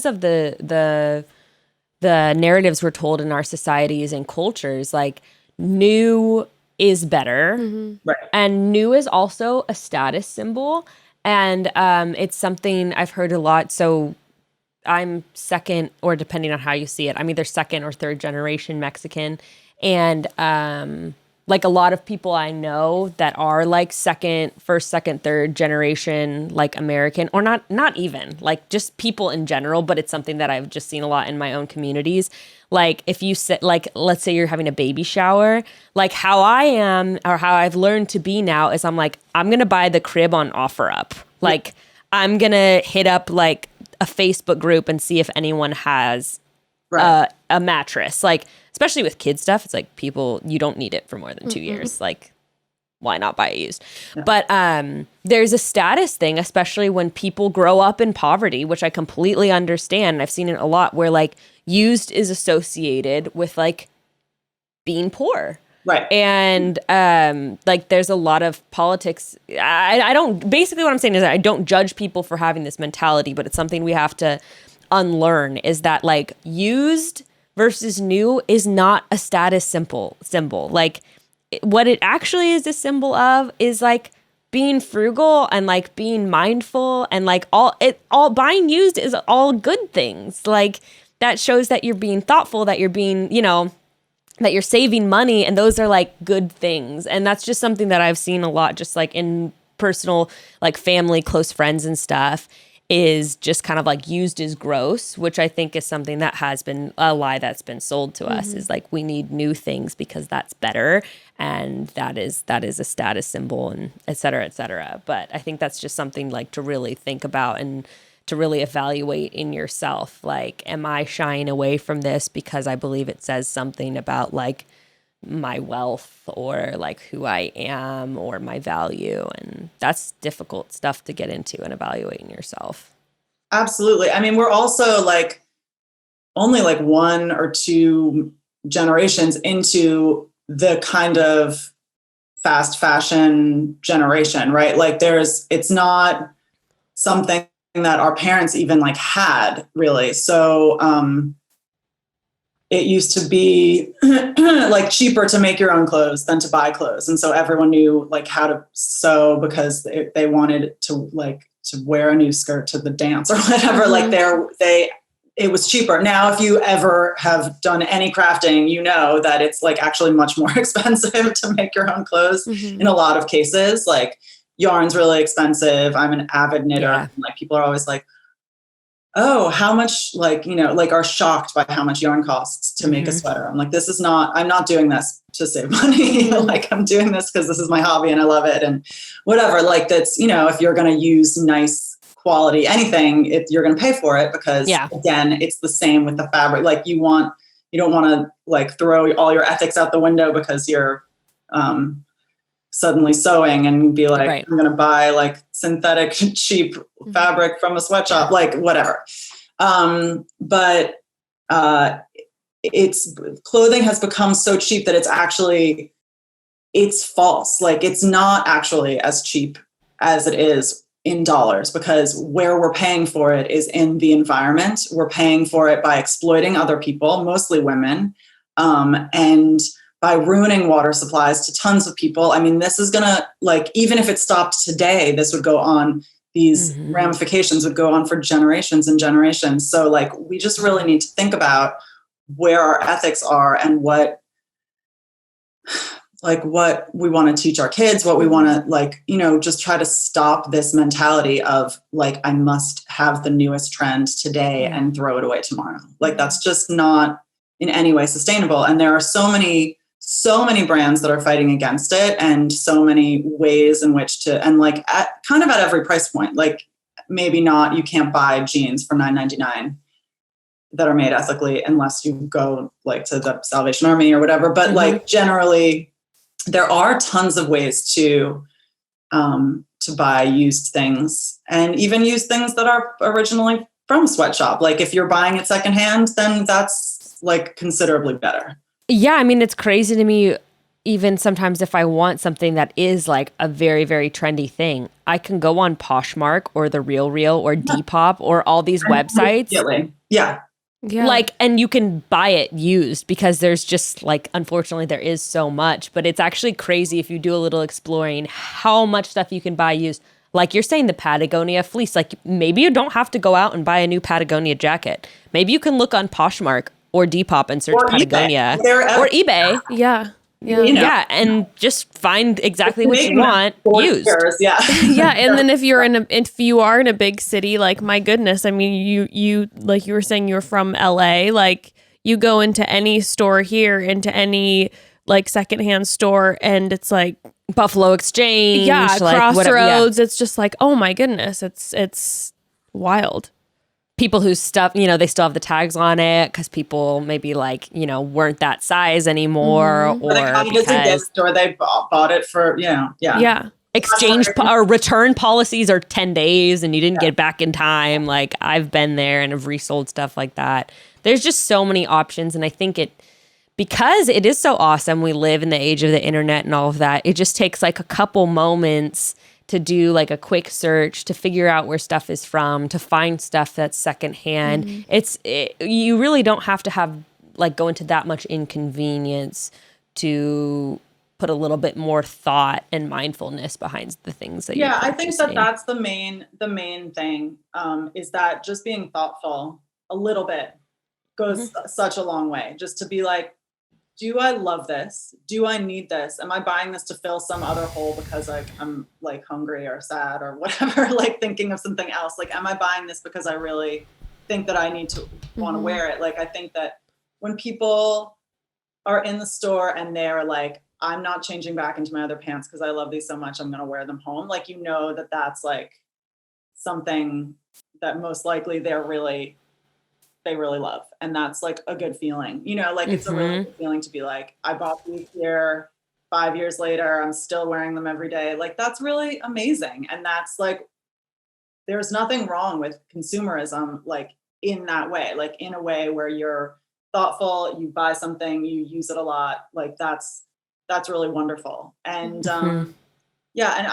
Speaker 3: of the narratives we're told in our societies and cultures, like new is better.
Speaker 4: Right.
Speaker 3: And new is also a status symbol. And it's something I've heard a lot. So I'm second, or depending on how you see it, I'm either second or third generation Mexican. And like a lot of people I know that are like first, second, third generation, like American, or not even like just people in general, but it's something that I've just seen a lot in my own communities. Like if you sit, like, let's say you're having a baby shower, like how I am or how I've learned to be now is I'm like, I'm going to buy the crib on OfferUp. Like I'm going to hit up like a Facebook group and see if anyone has a mattress. Like, especially with kid stuff, it's like people, you don't need it for more than 2 years. Like, why not buy it used? Yeah. But there's a status thing, especially when people grow up in poverty, which I completely understand. I've seen it a lot where like used is associated with like being poor.
Speaker 4: Right.
Speaker 3: And like there's a lot of politics. I don't, basically what I'm saying is that I don't judge people for having this mentality, but it's something we have to unlearn, is that like used versus new is not a status symbol. Like what it actually is a symbol of is like being frugal and like being mindful, and like all buying used is all good things. Like that shows that you're being thoughtful, that you're being, you know, that you're saving money, and those are like good things. And that's just something that I've seen a lot, just like in personal, like family, close friends and stuff, is just kind of like used as gross, which I think is something that has been a lie that's been sold to us, is like we need new things because that's better, and that is a status symbol, and et cetera, et cetera. But I think that's just something like to really think about and to really evaluate in yourself. Like, am I shying away from this because I believe it says something about like my wealth or like who I am or my value? And that's difficult stuff to get into and evaluating yourself.
Speaker 4: Absolutely. I mean, we're also like only like 1 or 2 generations into the kind of fast fashion generation, right? Like it's not something that our parents even like had really. So, it used to be like cheaper to make your own clothes than to buy clothes. And so everyone knew like how to sew because they wanted to wear a new skirt to the dance or whatever. Like it was cheaper. Now, if you ever have done any crafting, you know that it's like actually much more expensive to make your own clothes in a lot of cases. Like yarn's really expensive. I'm an avid knitter.
Speaker 3: Yeah.
Speaker 4: Like people are always like, oh, how much, like, you know, like are shocked by how much yarn costs to make a sweater. I'm like, I'm not doing this to save money. Like I'm doing this because this is my hobby and I love it and whatever. Like that's, you know, if you're going to use nice quality, anything, you're going to pay for it because again, it's the same with the fabric. Like you don't want to like throw all your ethics out the window because you're, suddenly sewing and be like, I'm going to buy like synthetic cheap fabric from a sweatshop, like whatever. But it's clothing has become so cheap that it's false. Like it's not actually as cheap as it is in dollars because where we're paying for it is in the environment. We're paying for it by exploiting other people, mostly women, and by ruining water supplies to tons of people. I mean, this is gonna, like, even if it stopped today, this would go on, these ramifications would go on for generations and generations. So like, we just really need to think about where our ethics are and what we want to teach our kids, what we want to like, you know, just try to stop this mentality of like, I must have the newest trend today and throw it away tomorrow. Like that's just not in any way sustainable. And there are so many brands that are fighting against it and so many ways in which to, and like at every price point, like maybe not, you can't buy jeans for $9.99 that are made ethically unless you go like to the Salvation Army or whatever. But like generally there are tons of ways to buy used things and even used things that are originally from a sweatshop. Like if you're buying it secondhand, then that's like considerably better.
Speaker 3: Yeah, I mean, it's crazy to me, even sometimes if I want something that is like a very, very trendy thing, I can go on Poshmark or The RealReal or Depop or all these websites.
Speaker 4: Yeah.
Speaker 3: Like, and you can buy it used because there's just like, unfortunately, there is so much. But it's actually crazy if you do a little exploring how much stuff you can buy used. Like you're saying, the Patagonia fleece, like maybe you don't have to go out and buy a new Patagonia jacket. Maybe you can look on Poshmark or Depop and search Patagonia or eBay.
Speaker 2: Yeah.
Speaker 3: Yeah, and just find exactly what you want used.
Speaker 2: Yeah, and then if you are in a big city, like my goodness, I mean, you like you were saying you were from LA, like you go into any store here, into any like secondhand store, and it's like
Speaker 3: Buffalo Exchange,
Speaker 2: like,
Speaker 3: Crossroads.
Speaker 2: Whatever, it's just like, oh my goodness, it's wild.
Speaker 3: People whose stuff, you know, they still have the tags on it because people maybe like, you know, weren't that size anymore, or
Speaker 4: they got it as a gift, or they bought it for, you know,
Speaker 3: exchange or return policies are 10 days and you didn't get back in time. Like I've been there and have resold stuff like that. There's just so many options, and I think because it is so awesome, we live in the age of the internet and all of that, it just takes like a couple moments to do like a quick search, to figure out where stuff is from, to find stuff that's secondhand. You really don't have to have like go into that much inconvenience to put a little bit more thought and mindfulness behind the things that you're purchasing.
Speaker 4: I think that's the main thing, is that just being thoughtful a little bit goes such a long way. Just to be like, do I love this? Do I need this? Am I buying this to fill some other hole because like I'm like hungry or sad or whatever, like thinking of something else? Like, am I buying this because I really think that I need to want to wear it? Like, I think that when people are in the store and they're like, I'm not changing back into my other pants because I love these so much, I'm going to wear them home. Like, you know, that's like something that most likely they really love. And that's like a good feeling, you know, like it's a really good feeling to be like, I bought these here 5 years later, I'm still wearing them every day. Like, that's really amazing. And that's like, there's nothing wrong with consumerism, like in that way, like in a way where you're thoughtful, you buy something, you use it a lot. Like that's really wonderful. And, yeah. And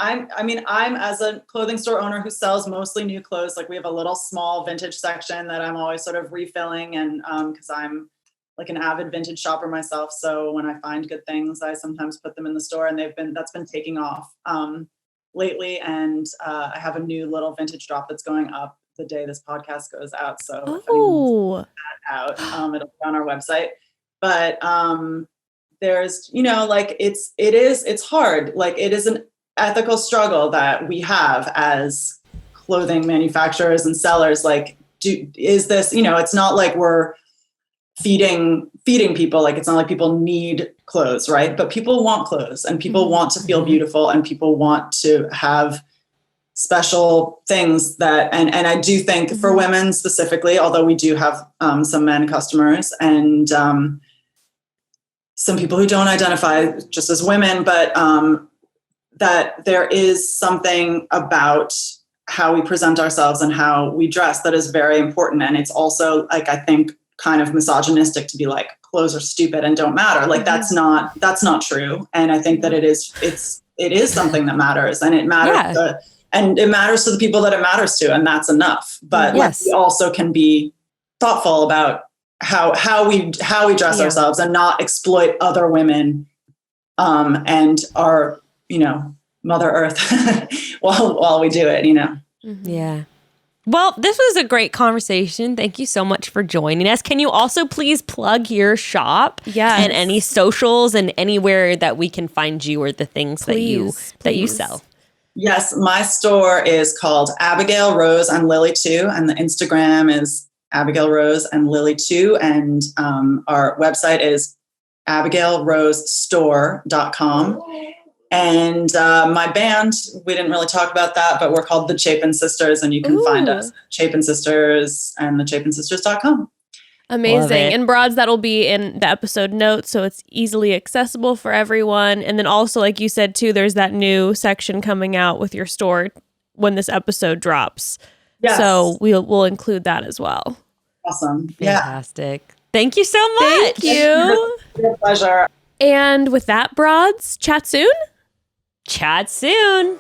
Speaker 4: I'm as a clothing store owner who sells mostly new clothes, like we have a little small vintage section that I'm always sort of refilling. And cause I'm like an avid vintage shopper myself. So when I find good things, I sometimes put them in the store, and that's been taking off lately. And I have a new little vintage drop that's going up the day this podcast goes out. So if anyone wants that out, it'll be on our website. But there's, you know, like it's hard. Like it is an ethical struggle that we have as clothing manufacturers and sellers. Like, is this, you know, it's not like we're feeding people. Like, it's not like people need clothes, right? But people want clothes, and people want to feel beautiful, and people want to have special things that, and I do think for women specifically, although we do have some men customers and some people who don't identify just as women, but that there is something about how we present ourselves and how we dress that is very important. And it's also like, I think, kind of misogynistic to be like, clothes are stupid and don't matter. Like that's not true. And I think that it is something that matters, and it matters and it matters to the people that it matters to, and that's enough. But like, we also can be thoughtful about how we dress ourselves and not exploit other women and our, you know, Mother Earth while we do it, you know.
Speaker 3: Yeah. Well, this was a great conversation. Thank you so much for joining us. Can you also please plug your shop and any socials and anywhere that we can find you or the things that you sell?
Speaker 4: Yes, my store is called Abigail Rose and Lily 2, and the Instagram is Abigail Rose and Lily 2, and our website is abigailrosestore.com. And my band, we didn't really talk about that, but we're called the Chapin Sisters, and you can find us Chapin Sisters and the chapinsisters.com.
Speaker 2: Amazing. And Broads, that'll be in the episode notes, so it's easily accessible for everyone. And then also, like you said, too, there's that new section coming out with your store when this episode drops. Yes. So we'll include that as well.
Speaker 4: Awesome.
Speaker 3: Fantastic. Yeah. Thank you so much.
Speaker 2: Thank you.
Speaker 4: It's a pleasure.
Speaker 2: And with that, Broads, chat soon?
Speaker 3: Chat soon.